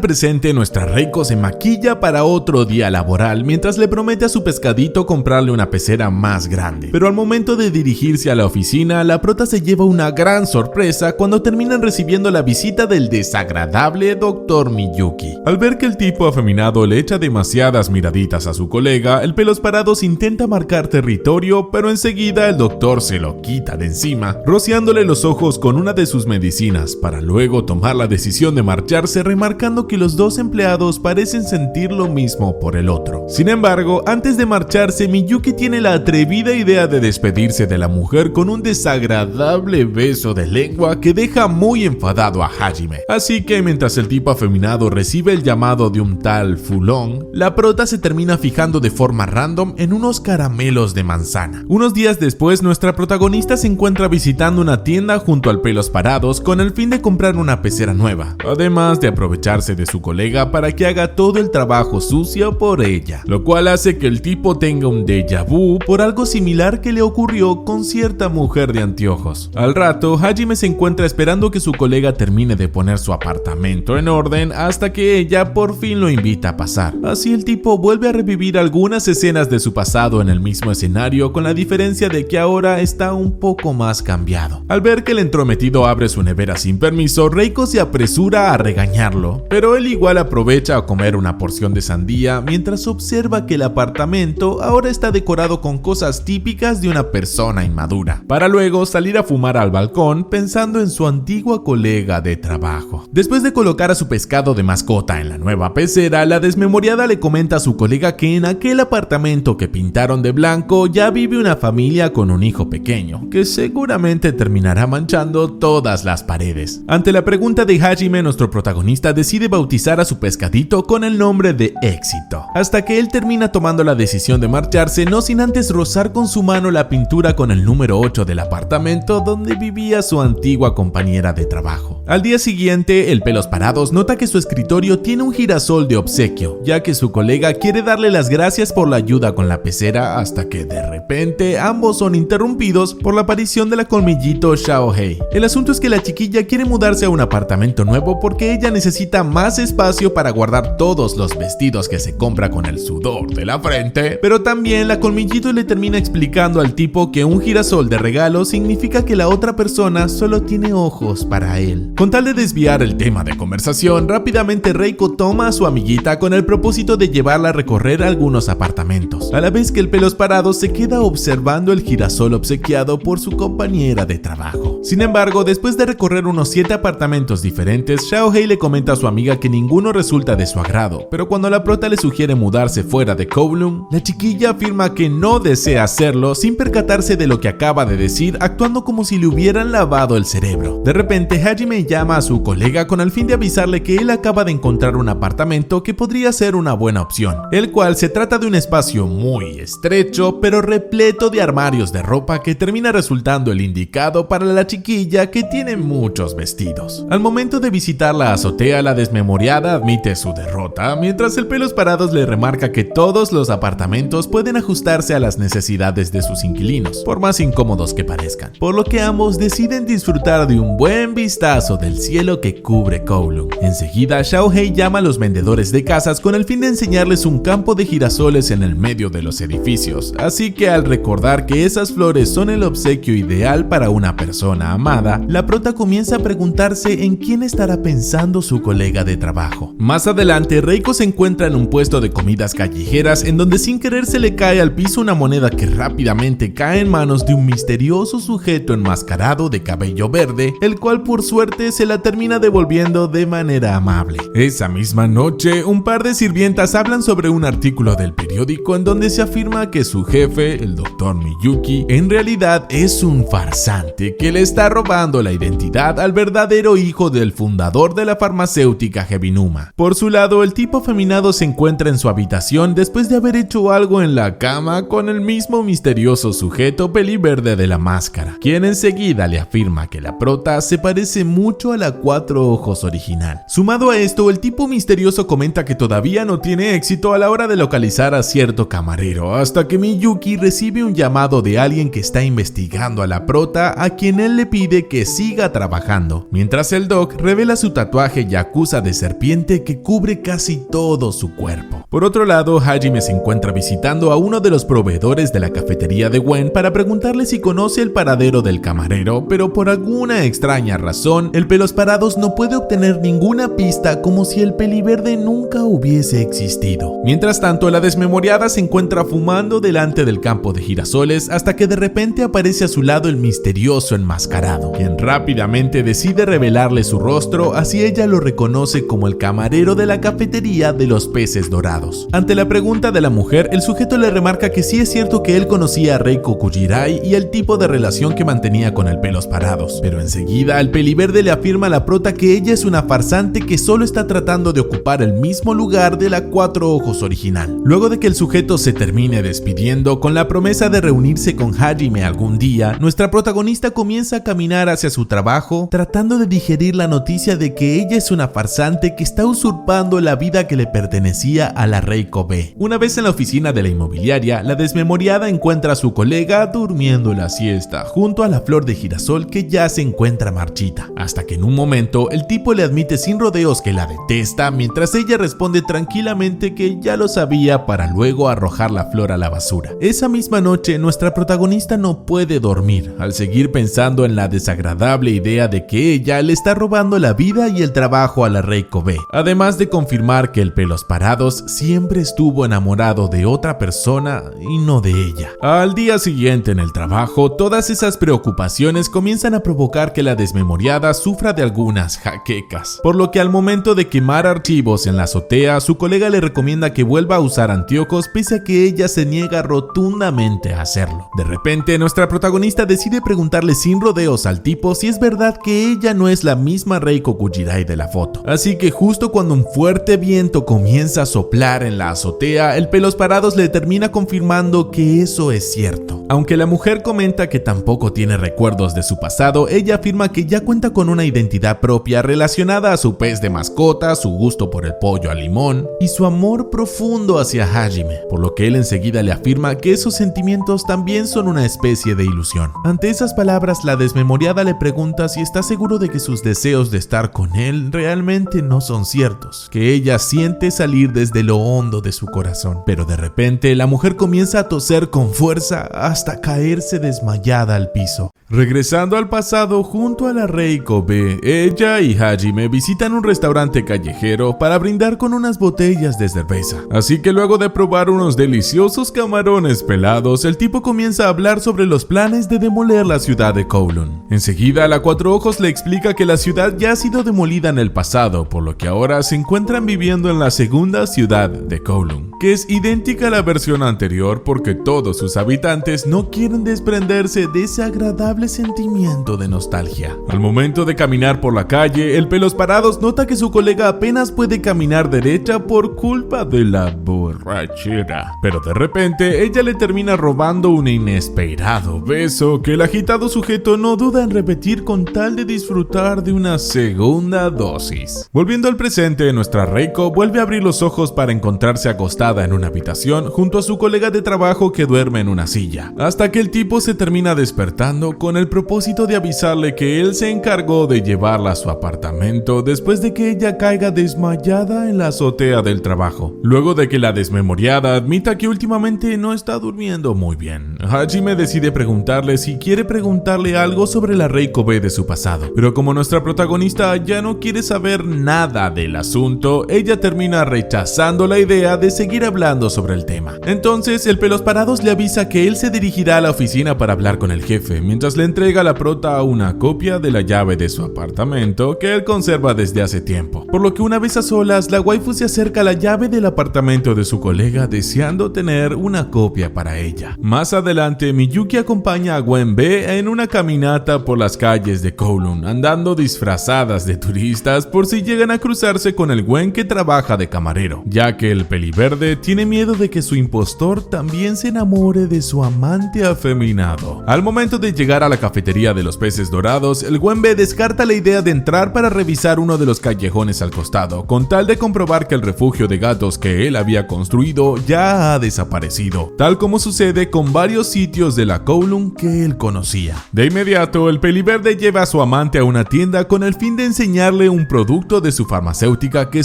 presente, nuestra Reiko se maquilla para otro día laboral mientras le promete a su pescadito comprarle una pecera más grande. Pero al momento de dirigirse a la oficina, la prota se lleva una gran sorpresa cuando terminan recibiendo la visita del desagradable Dr. Miyuki. Al ver que el tipo afeminado le echa demasiadas miraditas a su colega, el pelos parados intenta marcar territorio, pero enseguida el doctor se lo quita de encima, rociándole los ojos con una de sus medicinas, para luego tomar la decisión de marcharse, remarcando que los dos empleados parecen sentir lo mismo por el otro. Sin embargo, antes de marcharse, Miyuki tiene la atrevida idea de despedirse de la mujer con un desagradable beso de lengua que deja muy enfadado a Hajime. Así que mientras el tipo afeminado recibe el llamado de un tal Fulón, la prota se termina fijando de forma random en unos caramelos de manzana. Unos días después, nuestra protagonista se encuentra visitando una tienda junto al pelos parados con el fin de comprar una pecera nueva, además de aprovecharse de su colega para que haga todo el trabajo sucio por ella, lo cual hace que el tipo tenga un déjà vu por algo similar que le ocurrió con cierta mujer de anteojos. Al rato, Hajime se encuentra esperando que su colega termine de poner su apartamento en orden hasta que ella por fin lo invita a pasar. Así el tipo vuelve a revivir algunas escenas de su pasado en el mismo escenario, con la diferencia de que ahora está un poco más cambiado. Al ver que el entrometido abre su nevera sin permiso, Reiko se apresura a regañarlo, pero él igual aprovecha a comer una porción de sandía mientras observa que el apartamento ahora está decorado con cosas típicas de una persona inmadura, para luego salir a fumar al balcón pensando en su antigua colega de trabajo. Después de colocar a su pescado de mascota en la nueva pecera, la desmemoriada le comenta a su colega que en aquel apartamento que pintaron de blanco ya vive una familia con un hijo pequeño, que seguramente terminará manchando todas las paredes. Ante la pregunta de Hajime, nuestro protagonista decide bautizar a su pescadito con el nombre de Éxito, hasta que él termina tomando la decisión de marcharse, no sin antes rozar con su mano la pintura con el número 8 del apartamento donde vivía su antigua compañera de trabajo. Al día siguiente, el pelos parados nota que su escritorio tiene un girasol de obsequio, ya que su colega quiere darle las gracias por la ayuda con la pecera, hasta que de repente ambos son interrumpidos por la aparición de la colmillito Xiaohei. El asunto es que la chiquilla quiere mudarse a un apartamento nuevo porque ella necesita más espacio para guardar todos los vestidos que se compra con el sudor de la frente, pero también la colmillito le termina explicando al tipo que un girasol de regalo significa que la otra persona solo tiene ojos para él. Con tal de desviar el tema de conversación, rápidamente Reiko toma a su amiguita con el propósito de llevarla a recorrer algunos apartamentos, a la vez que el pelos parados se queda observando el girasol obsequiado por su compañera de trabajo. Sin embargo, después de recorrer unos 7 apartamentos diferentes, Xiaohei le comenta a su amiga que ninguno resulta de su agrado, pero cuando la prota le sugiere mudarse fuera de Kowloon, la chiquilla afirma que no desea hacerlo sin percatarse de lo que acaba de decir, actuando como si le hubieran lavado el cerebro. De repente, Hajime llama a su colega con el fin de avisarle que él acaba de encontrar un apartamento que podría ser una buena opción, el cual se trata de un espacio muy estrecho pero repleto de armarios de ropa que termina resultando el indicado para la chiquilla que tiene muchos vestidos. Al momento de visitar la azotea, la desmemoriada admite su derrota, mientras el pelos parados le remarca que todos los apartamentos pueden ajustarse a las necesidades de sus inquilinos, por más incómodos que parezcan, por lo que ambos deciden disfrutar de un buen vistazo del cielo que cubre Kowloon. Enseguida, Xiaohei llama a los vendedores de casas con el fin de enseñarles un campo de girasoles en el medio de los edificios, así que al recordar que esas flores son el obsequio ideal para una persona amada, la prota comienza a preguntarse en quién estará pensando su colega de trabajo. Más adelante, Reiko se encuentra en un puesto de comidas callejeras en donde sin querer se le cae al piso una moneda que rápidamente cae en manos de un misterioso sujeto enmascarado de cabello verde, el cual por suerte se la termina devolviendo de manera amable. Esa misma noche, un par de sirvientas hablan sobre un artículo del periódico en donde se afirma que su jefe, el Dr. Miyuki, en realidad es un farsante que les está robando la identidad al verdadero hijo del fundador de la farmacéutica Heavinuma. Por su lado, el tipo afeminado se encuentra en su habitación después de haber hecho algo en la cama con el mismo misterioso sujeto peliverde de la máscara, quien enseguida le afirma que la prota se parece mucho a la Cuatro Ojos original. Sumado a esto, el tipo misterioso comenta que todavía no tiene éxito a la hora de localizar a cierto camarero, hasta que Miyuki recibe un llamado de alguien que está investigando a la prota, a quien él le pide que siga trabajando, mientras el Doc revela su tatuaje yakuza de serpiente que cubre casi todo su cuerpo. Por otro lado, Hajime se encuentra visitando a uno de los proveedores de la cafetería de Gwen para preguntarle si conoce el paradero del camarero, pero por alguna extraña razón, el Pelos Parados no puede obtener ninguna pista, como si el peliverde nunca hubiese existido. Mientras tanto, la desmemoriada se encuentra fumando delante del campo de girasoles hasta que de repente aparece a su lado el misterioso enmascarado, quien rápidamente decide revelarle su rostro, así ella lo reconoce como el camarero de la cafetería de los peces dorados. Ante la pregunta de la mujer, el sujeto le remarca que sí es cierto que él conocía a Reiko Kujirai y el tipo de relación que mantenía con el Pelos Parados, pero enseguida el peliverde le afirma a la prota que ella es una farsante que solo está tratando de ocupar el mismo lugar de la Cuatro Ojos original. Luego de que el sujeto se termine despidiendo con la promesa de reunirse con Hajime algún día, nuestra protagonista comienza a caminar hacia su trabajo, tratando de digerir la noticia de que ella es una farsante que está usurpando la vida que le pertenecía a la Reiko B. Una vez en la oficina de la inmobiliaria, la desmemoriada encuentra a su colega durmiendo la siesta junto a la flor de girasol que ya se encuentra marchita, hasta que en un momento el tipo le admite sin rodeos que la detesta, mientras ella responde tranquilamente que ya lo sabía, para luego arrojar la flor a la basura. Esa misma noche, nuestra protagonista no puede dormir al seguir pensando en la desagradable idea de que ella le está robando la vida y el trabajo a la Reiko B, además de confirmar que el Pelos Parados siempre estuvo enamorado de otra persona y no de ella. Al día siguiente en el trabajo, todas esas preocupaciones comienzan a provocar que la desmemoriada sufra de algunas jaquecas, por lo que al momento de quemar archivos en la azotea, su colega le recomienda que vuelva a usar anteojos pese a que ella se niega rotundamente a hacerlo. De repente, nuestra protagonista decide preguntarle sin rodeos al tipo si es verdad que ella no es la misma Reiko Kujirai de la foto. Así que justo cuando un fuerte viento comienza a soplar en la azotea, el Pelos Parados le termina confirmando que eso es cierto. Aunque la mujer comenta que tampoco tiene recuerdos de su pasado, ella afirma que ya cuenta con una identidad propia relacionada a su pez de mascota, su gusto por el pollo al limón y su amor profundo hacia Hajime, por lo que él enseguida le afirma que esos sentimientos también son una especie de ilusión. Ante esas palabras, la desmemoriada le pregunta si está seguro de que sus deseos de estar con él realmente no son ciertos, que ella siente salir desde lo hondo de su corazón. Pero de repente, la mujer comienza a toser con fuerza hasta caerse desmayada al piso. Regresando al pasado, junto a la Reiko B, ella y Hajime visitan un restaurante callejero para brindar con unas botellas de cerveza. Así que luego de probar unos deliciosos camarones pelados, el tipo comienza a hablar sobre los planes de demoler la ciudad de Kowloon. Enseguida, la Cuatro Ojos le explica que la ciudad ya ha sido demolida en el pasado, por lo que ahora se encuentran viviendo en la segunda ciudad de Kowloon, que es idéntica a la versión anterior porque todos sus habitantes no quieren desprenderse de ese agradable sentimiento de nostalgia. Al momento de caminar por la calle, el Pelos Parados nota que su colega apenas puede caminar derecha por culpa de la borrachera. Pero de repente, ella le termina robando un inesperado beso que el agitado sujeto no duda en repetir con tal de disfrutar de una segunda dosis. Volviendo al presente, nuestra Reiko vuelve a abrir los ojos para encontrarse acostada en una habitación junto a su colega de trabajo que duerme en una silla, hasta que el tipo se termina despertando con el propósito de avisarle que él se encargó de llevarla a su apartamento después de que ella caiga desmayada en la azotea del trabajo. Luego de que la desmemoriada admita que últimamente no está durmiendo muy bien, Hajime decide preguntarle si quiere preguntarle algo sobre la Reiko B de su pasado, pero como nuestra protagonista ya no quiere saber nada del asunto, ella termina rechazando la idea de seguir seguir hablando sobre el tema. Entonces el pelos parados le avisa que él se dirigirá a la oficina para hablar con el jefe, mientras le entrega a la prota una copia de la llave de su apartamento que él conserva desde hace tiempo. Por lo que una vez a solas, la waifu se acerca a la llave del apartamento de su colega deseando tener una copia para ella. Más adelante, Miyuki acompaña a Gwen B en una caminata por las calles de Kowloon, andando disfrazadas de turistas por si llegan a cruzarse con el Gwen que trabaja de camarero, ya que el peliverde tiene miedo de que su impostor también se enamore de su amante afeminado. Al momento de llegar a la cafetería de los peces dorados, el Gwen B descarta la idea de entrar para revisar uno de los callejones al costado, con tal de comprobar que el refugio de gatos que él había construido ya ha desaparecido, tal como sucede con varios sitios de la Kowloon que él conocía. De inmediato, el peliverde lleva a su amante a una tienda con el fin de enseñarle un producto de su farmacéutica que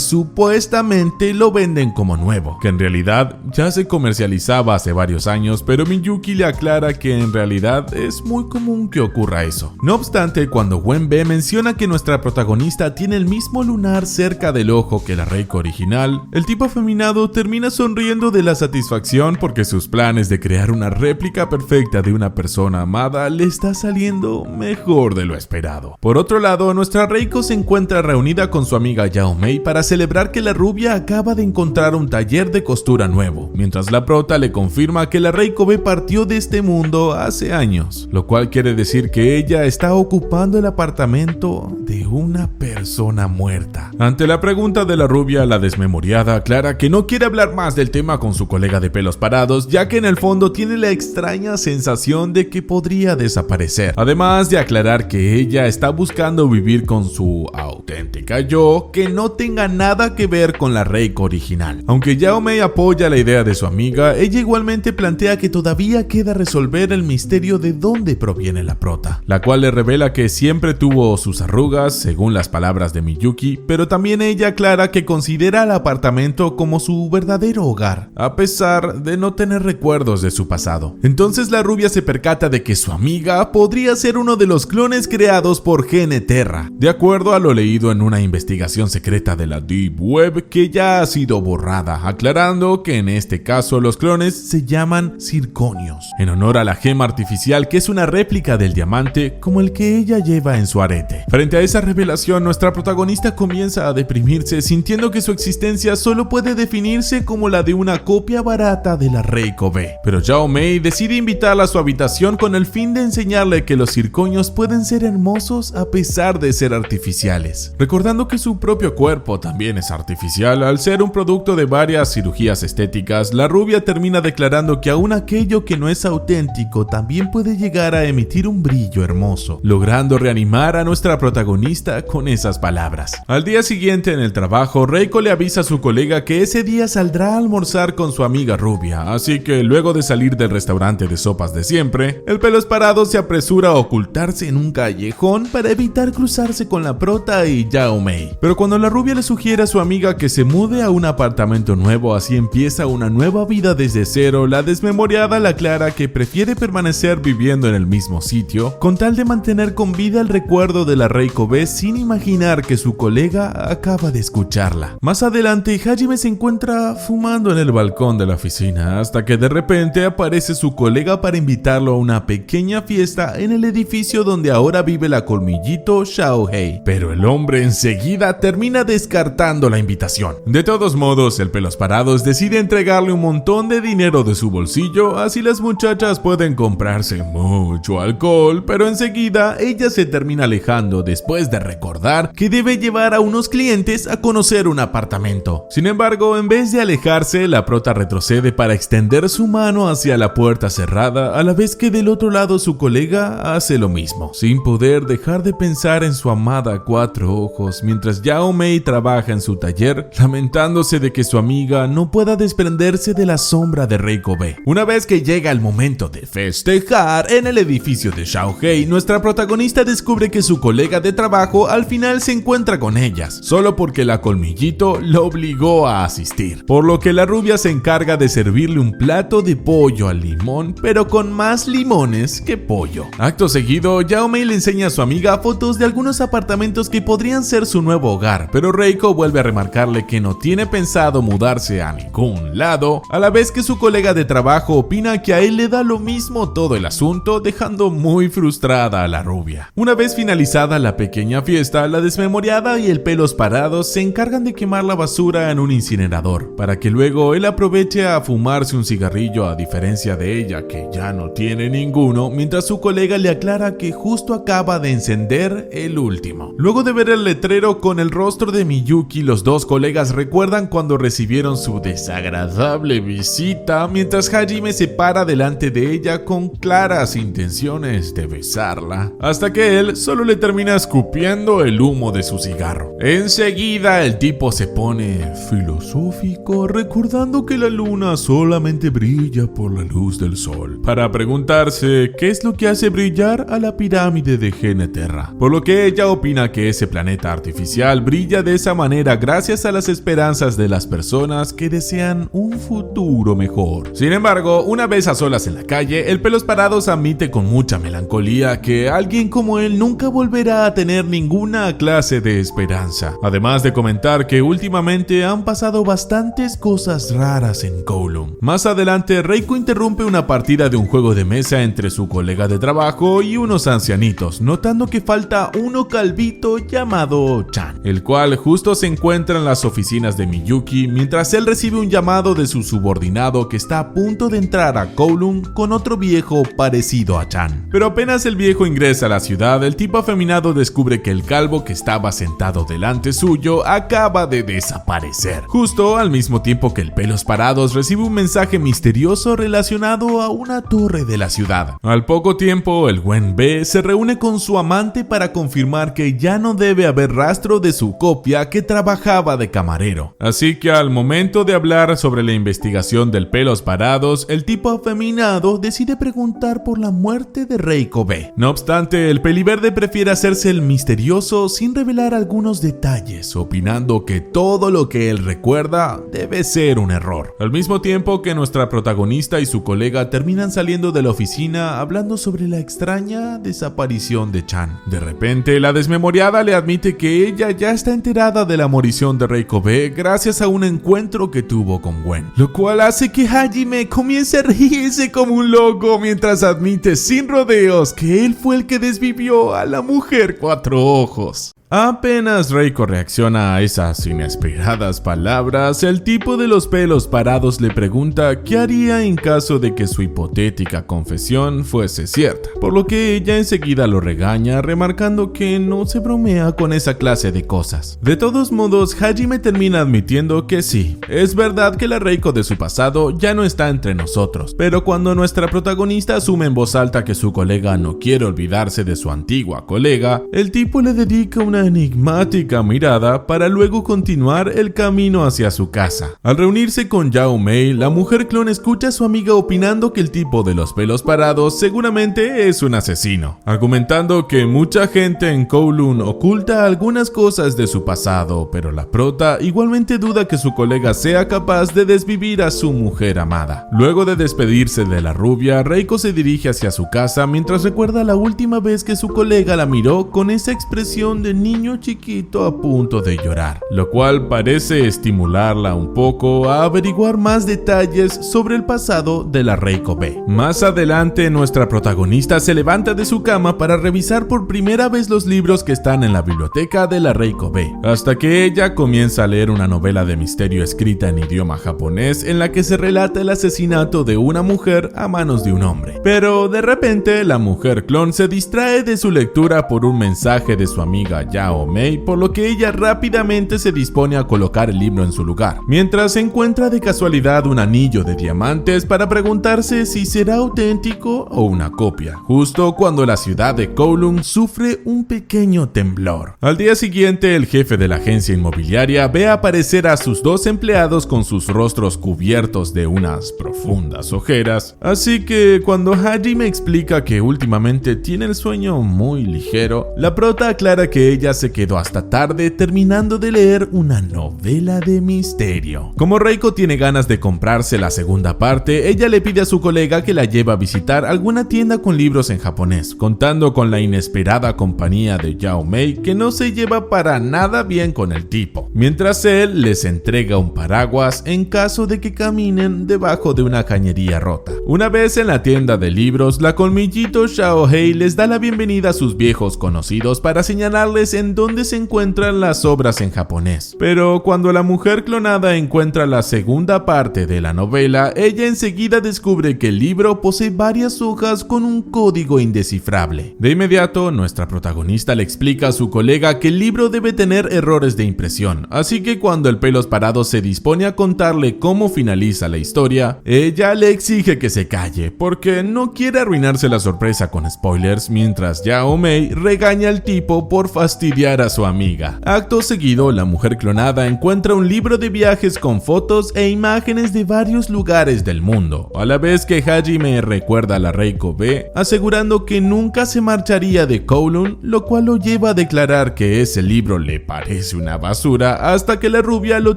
supuestamente lo venden como nuevo, que en realidad ya se comercializaba hace varios años, pero Miyuki le aclara que en realidad es muy común que ocurra eso. No obstante, cuando Gwen B menciona que nuestra protagonista tiene el mismo lunar cerca del ojo que la Reiko original, el tipo afeminado termina sonriendo de la satisfacción porque sus planes de crear una réplica perfecta de una persona amada le está saliendo mejor de lo esperado. Por otro lado, nuestra Reiko se encuentra reunida con su amiga Yao Mei para celebrar que la rubia acaba de encontrar un taller de costura nuevo, mientras la prota le confirma que la Reiko B partió de este mundo hace años, lo cual quiere decir que ella está ocupando el apartamento de una persona muerta. Ante la pregunta de la rubia, la desmemoriada aclara que no quiere hablar más del tema con su colega de pelos parados, ya que en el fondo tiene la extraña sensación de que podría desaparecer, además de aclarar que ella está buscando vivir con su auténtica yo que no tenga nada que ver con la Reiko original. Aunque Yao Mei apoya la idea de su amiga, ella igualmente plantea que todavía queda resolver el misterio de dónde proviene la prota, la cual le revela que siempre tuvo sus arrugas, según las palabras de Miyuki, pero también ella aclara que considera el apartamento como su verdadero hogar, a pesar de no tener recuerdos de su pasado. Entonces la rubia se percata de que su amiga podría ser uno de los clones creados por Gene Terra, de acuerdo a lo leído en una investigación secreta de la Deep Web que ya ha sido borrada, aclarando que en este caso los clones se llaman circonios, en honor a la gema artificial que es una réplica del diamante como el que ella lleva en su arete. Frente a esa revelación, nuestra protagonista comienza a deprimirse, sintiendo que su existencia solo puede definirse como la de una copia barata de la Reiko B. Pero Yao Mei decide invitarla a su habitación con el fin de enseñarle que los circonios pueden ser hermosos a pesar de ser artificiales, recordando que su propio cuerpo también es artificial al ser un producto de varias cirugías estéticas. La rubia termina declarando que aún aquello que no es auténtico también puede llegar a emitir un brillo hermoso, logrando reanimar a nuestra protagonista con esas palabras. Al día siguiente en el trabajo, Reiko le avisa a su colega que ese día saldrá a almorzar con su amiga rubia, así que luego de salir del restaurante de sopas de siempre, el pelos parado se apresura a ocultarse en un callejón para evitar cruzarse con la prota y Yao Mei. Pero cuando la rubia le sugiere a su amiga que se mude a un apartamento nuevo, así empieza una nueva vida desde cero, la desmemoriada le aclara que prefiere permanecer viviendo en el mismo sitio con tal de mantener con vida el recuerdo de la Reiko B sin imaginar que su colega acaba de escucharla. Más adelante, Hajime se encuentra fumando en el balcón de la oficina hasta que de repente aparece su colega para invitarlo a una pequeña fiesta en el edificio donde ahora vive la colmillito Xiaohei, pero el hombre enseguida termina descartando la invitación. De todos modos, el pelos parados decide entregarle un montón de dinero de su bolsillo, así las muchachas pueden comprarse mucho alcohol, pero enseguida ella se termina alejando después de recordar que debe llevar a unos clientes a conocer un apartamento. Sin embargo, en vez de alejarse, la prota retrocede para extender su mano hacia la puerta cerrada, a la vez que del otro lado su colega hace lo mismo, sin poder dejar de pensar en su amada Cuatro Ojos, mientras Yao Mei trabaja en su taller, lamentándose de que su amiga no pueda desprenderse de la sombra de Reiko B. Una vez que llega el momento de festejar en el edificio de Xiaohei, nuestra protagonista descubre que su colega de trabajo al final se encuentra con ellas, solo porque la colmillito lo obligó a asistir, por lo que la rubia se encarga de servirle un plato de pollo al limón, pero con más limones que pollo. Acto seguido, Yao Mei le enseña a su amiga fotos de algunos apartamentos que podrían ser su nuevo hogar, pero Reiko vuelve a remarcarle que no tiene pensado mudarse a ningún lado, a la vez que su colega de trabajo opina que a él le da lo mismo todo el asunto, dejando muy frustrada a la rubia. Una vez finalizada la pequeña fiesta, la desmemoriada y el pelos parados se encargan de quemar la basura en un incinerador, para que luego él aproveche a fumarse un cigarrillo, a diferencia de ella, que ya no tiene ninguno, mientras su colega le aclara que justo acaba de encender el último. Luego de ver el letrero con el rostro de Miyuki, los dos colegas recuerdan cuando recibieron su desagradable visita, mientras Hajime se para delante de ella con claras intenciones de besarla, hasta que él solo le termina escupiendo el humo de su cigarro. Enseguida el tipo se pone filosófico, recordando que la luna solamente brilla por la luz del sol, para preguntarse qué es lo que hace brillar a la pirámide de Geneterra, por lo que ella opina que ese planeta artificial brilla de esa manera gracias a las esperanzas de las personas que desean un futuro mejor. Sin embargo, una vez a solas en la calle, el pelos parados admite con mucha melancolía que alguien como él nunca volverá a tener ninguna clase de esperanza, además de comentar que últimamente han pasado bastantes cosas raras en Kowloon. Más adelante, Reiko interrumpe una partida de un juego de mesa entre su colega de trabajo y unos ancianitos, notando que falta uno calvito llamado Chan, el cual justo se encuentra en las oficinas de Miyuki mientras él recibe un llamado de su subordinado que está a punto de entrar a Kowloon con otro viejo parecido a Chan. Pero apenas el viejo ingresa a la ciudad, el tipo afeminado descubre que el calvo que estaba sentado delante suyo acaba de desaparecer, justo al mismo tiempo que el pelos parados recibe un mensaje misterioso relacionado a una torre de la ciudad. Al poco tiempo, el buen B se reúne con su amante para confirmar que ya no debe haber rastro de su copia que trabajaba de camarero. Así que al momento de hablar sobre la investigación del pelos parados, el tipo afeminado decide preguntar por la muerte de Reiko B. No obstante, el peliverde prefiere hacerse el misterioso sin revelar algunos detalles, opinando que todo lo que él recuerda debe ser un error. Al mismo tiempo que nuestra protagonista y su colega terminan saliendo de la oficina hablando sobre la extraña desaparición de Chan. De repente, la desmemoriada le admite que ella ya está enterada de la morición de Reiko B gracias a un encuentro que tuvo con Gwen, lo cual hace que Hajime comience a reírse como un loco mientras admite sin rodeos que él fue el que desvivió a la mujer cuatro ojos. Apenas Reiko reacciona a esas inesperadas palabras, el tipo de los pelos parados le pregunta qué haría en caso de que su hipotética confesión fuese cierta, por lo que ella enseguida lo regaña, remarcando que no se bromea con esa clase de cosas. De todos modos, Hajime termina admitiendo que sí, es verdad que la Reiko de su pasado ya no está entre nosotros, pero cuando nuestra protagonista asume en voz alta que su colega no quiere olvidarse de su antigua colega, el tipo le dedica una enigmática mirada para luego continuar el camino hacia su casa. Al reunirse con Yao Mei, la mujer clon escucha a su amiga opinando que el tipo de los pelos parados seguramente es un asesino, argumentando que mucha gente en Kowloon oculta algunas cosas de su pasado, pero la prota igualmente duda que su colega sea capaz de desvivir a su mujer amada. Luego de despedirse de la rubia, Reiko se dirige hacia su casa mientras recuerda la última vez que su colega la miró con esa expresión de niño chiquito a punto de llorar, lo cual parece estimularla un poco a averiguar más detalles sobre el pasado de la Reiko B. Más adelante, nuestra protagonista se levanta de su cama para revisar por primera vez los libros que están en la biblioteca de la Reiko B, hasta que ella comienza a leer una novela de misterio escrita en idioma japonés en la que se relata el asesinato de una mujer a manos de un hombre. Pero de repente, la mujer clon se distrae de su lectura por un mensaje de su amiga Yao Mei, por lo que ella rápidamente se dispone a colocar el libro en su lugar, mientras encuentra de casualidad un anillo de diamantes para preguntarse si será auténtico o una copia, justo cuando la ciudad de Kowloon sufre un pequeño temblor. Al día siguiente, el jefe de la agencia inmobiliaria ve aparecer a sus dos empleados con sus rostros cubiertos de unas profundas ojeras, así que cuando Hajime explica que últimamente tiene el sueño muy ligero, la prota aclara que ella ella se quedó hasta tarde terminando de leer una novela de misterio. Como Reiko tiene ganas de comprarse la segunda parte, ella le pide a su colega que la lleve a visitar alguna tienda con libros en japonés, contando con la inesperada compañía de Yao Mei, que no se lleva para nada bien con el tipo, mientras él les entrega un paraguas en caso de que caminen debajo de una cañería rota. Una vez en la tienda de libros, la colmillito Xiaohei les da la bienvenida a sus viejos conocidos para señalarles en dónde se encuentran las obras en japonés. Pero cuando la mujer clonada encuentra la segunda parte de la novela, ella enseguida descubre que el libro posee varias hojas con un código indescifrable. De inmediato, nuestra protagonista le explica a su colega que el libro debe tener errores de impresión, así que cuando el pelos parado se dispone a contarle cómo finaliza la historia, ella le exige que se calle, porque no quiere arruinarse la sorpresa con spoilers, mientras Yao Mei regaña al tipo por fastidiar a su amiga. Acto seguido, la mujer clonada encuentra un libro de viajes con fotos e imágenes de varios lugares del mundo, a la vez que Hajime recuerda a la Reiko B, asegurando que nunca se marcharía de Kowloon, lo cual lo lleva a declarar que ese libro le parece una basura, hasta que la rubia lo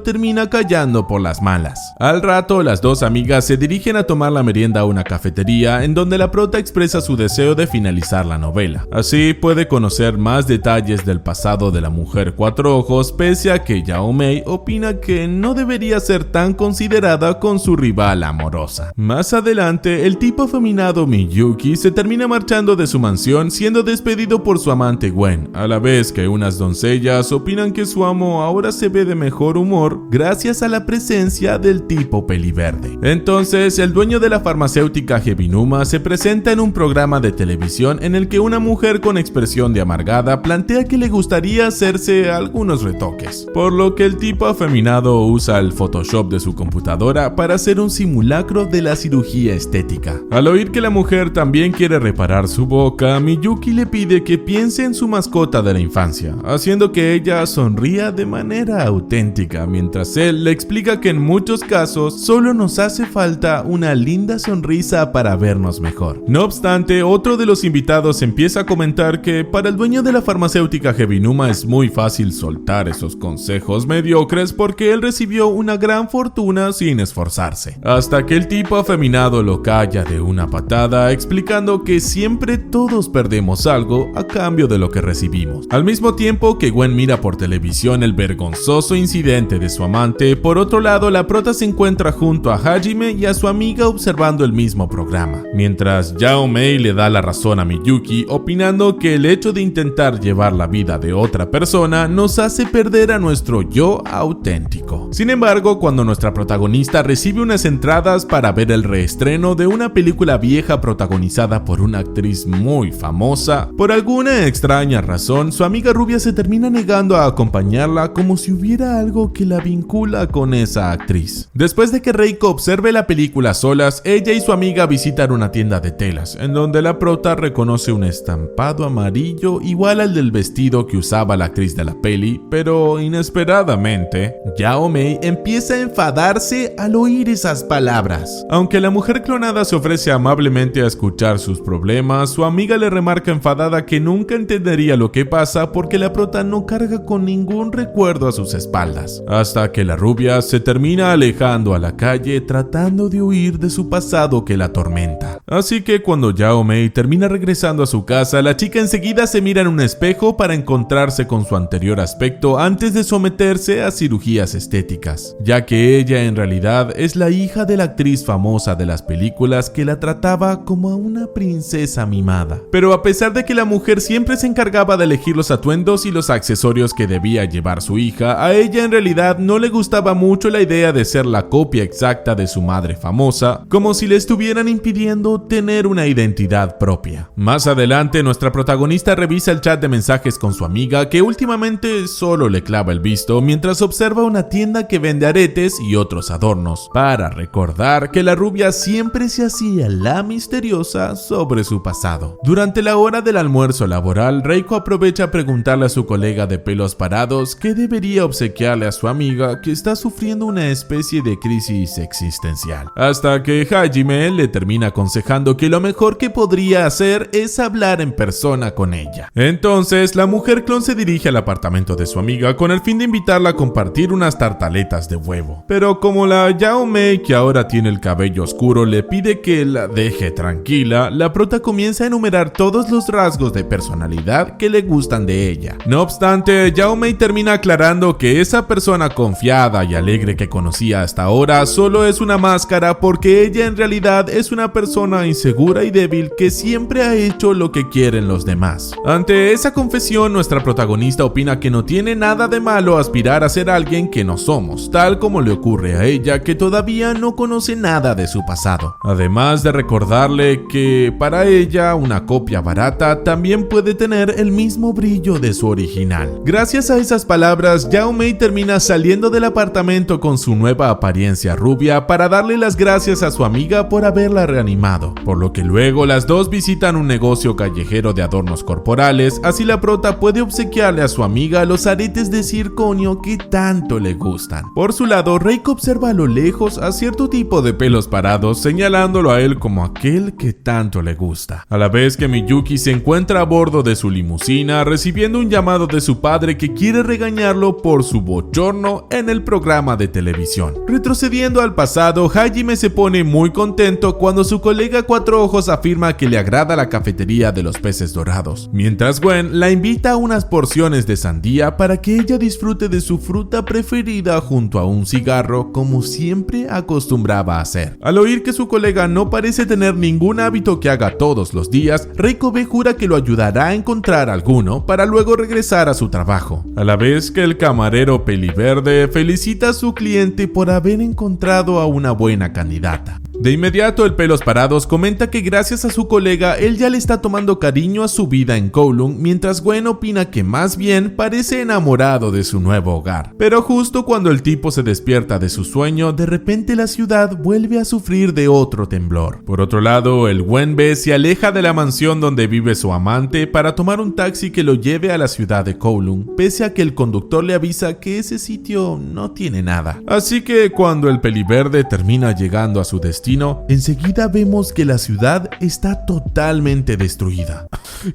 termina callando por las malas. Al rato, las dos amigas se dirigen a tomar la merienda a una cafetería en donde la prota expresa su deseo de finalizar la novela. Así puede conocer más detalles del pasado de la mujer cuatro ojos, pese a que Yao Mei opina que no debería ser tan considerada con su rival amorosa. Más adelante, el tipo afeminado Miyuki se termina marchando de su mansión, siendo despedido por su amante Gwen, a la vez que unas doncellas opinan que su amo ahora se ve de mejor humor gracias a la presencia del tipo peliverde. Entonces, el dueño de la farmacéutica Hebinuma se presenta en un programa de televisión en el que una mujer con expresión de amargada plantea que le gustaría hacerse algunos retoques, por lo que el tipo afeminado usa el Photoshop de su computadora para hacer un simulacro de la cirugía estética. Al oír que la mujer también quiere reparar su boca, Miyuki le pide que piense en su mascota de la infancia, haciendo que ella sonría de manera auténtica, mientras él le explica que en muchos casos solo nos hace falta una linda sonrisa para vernos mejor. No obstante, otro de los invitados empieza a comentar que para el dueño de la farmacéutica Hebinuma es muy fácil soltar esos consejos mediocres porque él recibió una gran fortuna sin esforzarse, hasta que el tipo afeminado lo calla de una patada, explicando que siempre todos perdemos algo a cambio de lo que recibimos. Al mismo tiempo que Gwen mira por televisión el vergonzoso incidente de su amante, por otro lado la prota se encuentra junto a Hajime y a su amiga observando el mismo programa, mientras Yao Mei le da la razón a Miyuki, opinando que el hecho de intentar llevar la vida de otra persona nos hace perder a nuestro yo auténtico. Sin embargo, cuando nuestra protagonista recibe unas entradas para ver el reestreno de una película vieja protagonizada por una actriz muy famosa, por alguna extraña razón, su amiga rubia se termina negando a acompañarla como si hubiera algo que la vincula con esa actriz. Después de que Reiko observe la película solas, ella y su amiga visitan una tienda de telas, en donde la prota reconoce un estampado amarillo igual al del vestido que usaba la actriz de la peli, pero inesperadamente, Yao Mei empieza a enfadarse al oír esas palabras. Aunque la mujer clonada se ofrece amablemente a escuchar sus problemas, su amiga le remarca enfadada que nunca entendería lo que pasa porque la prota no carga con ningún recuerdo a sus espaldas, hasta que la rubia se termina alejando a la calle tratando de huir de su pasado que la atormenta. Así que cuando Yao Mei termina regresando a su casa, la chica enseguida se mira en un espejo para encontrarse con su anterior aspecto antes de someterse a cirugías estéticas, ya que ella en realidad es la hija de la actriz famosa de las películas que la trataba como a una princesa mimada. Pero a pesar de que la mujer siempre se encargaba de elegir los atuendos y los accesorios que debía llevar su hija, a ella en realidad no le gustaba mucho la idea de ser la copia exacta de su madre famosa, como si le estuvieran impidiendo tener una identidad propia. Más adelante, nuestra protagonista revisa el chat de mensajes con su amiga, que últimamente solo le clava el visto mientras observa una tienda que vende aretes y otros adornos, para recordar que la rubia siempre se hacía la misteriosa sobre su pasado. Durante la hora del almuerzo laboral, Reiko aprovecha a preguntarle a su colega de pelos parados qué debería obsequiarle a su amiga, que está sufriendo una especie de crisis existencial, hasta que Hajime le termina aconsejando aconsejando que lo mejor que podría hacer es hablar en persona con ella. Entonces, la mujer clon se dirige al apartamento de su amiga con el fin de invitarla a compartir unas tartaletas de huevo. Pero como la Yao Mei, que ahora tiene el cabello oscuro, le pide que la deje tranquila, la prota comienza a enumerar todos los rasgos de personalidad que le gustan de ella. No obstante, Yao Mei termina aclarando que esa persona confiada y alegre que conocía hasta ahora solo es una máscara, porque ella en realidad es una persona insegura y débil que siempre ha hecho lo que quieren los demás. Ante esa confesión, nuestra protagonista opina que no tiene nada de malo aspirar a ser alguien que no somos, tal como le ocurre a ella, que todavía no conoce nada de su pasado. Además de recordarle que para ella una copia barata también puede tener el mismo brillo de su original. Gracias a esas palabras, Yao Mei termina saliendo del apartamento con su nueva apariencia rubia para darle las gracias a su amiga por haberla reanimado, por lo que luego las dos visitan un negocio callejero de adornos corporales. Así la prota puede obsequiarle a su amiga los aretes de circonio que tanto le gustan. Por su lado, Reiko observa a lo lejos a cierto tipo de pelos parados, señalándolo a él como aquel que tanto le gusta. A la vez que Miyuki se encuentra a bordo de su limusina, recibiendo un llamado de su padre que quiere regañarlo por su bochorno en el programa de televisión. Retrocediendo al pasado, Hajime se pone muy contento cuando su colega Cuatro Ojos afirma que le agrada la cafetería de los peces dorados, mientras Gwen la invita a unas porciones de sandía para que ella disfrute de su fruta preferida junto a un cigarro, como siempre acostumbraba a hacer. Al oír que su colega no parece tener ningún hábito que haga todos los días, Reiko B jura que lo ayudará a encontrar alguno para luego regresar a su trabajo, a la vez que el camarero Peliverde felicita a su cliente por haber encontrado a una buena candidata. De inmediato, el Pelos Parados comenta que gracias a su colega él ya le está tomando cariño a su vida en Kowloon, mientras Gwen opina que más bien parece enamorado de su nuevo hogar. Pero justo cuando el tipo se despierta de su sueño, de repente la ciudad vuelve a sufrir de otro temblor. Por otro lado, el Gwen B se aleja de la mansión donde vive su amante para tomar un taxi que lo lleve a la ciudad de Kowloon, pese a que el conductor le avisa que ese sitio no tiene nada. Así que cuando el Peliverde termina llegando a su destino, enseguida vemos que la ciudad está totalmente destruida.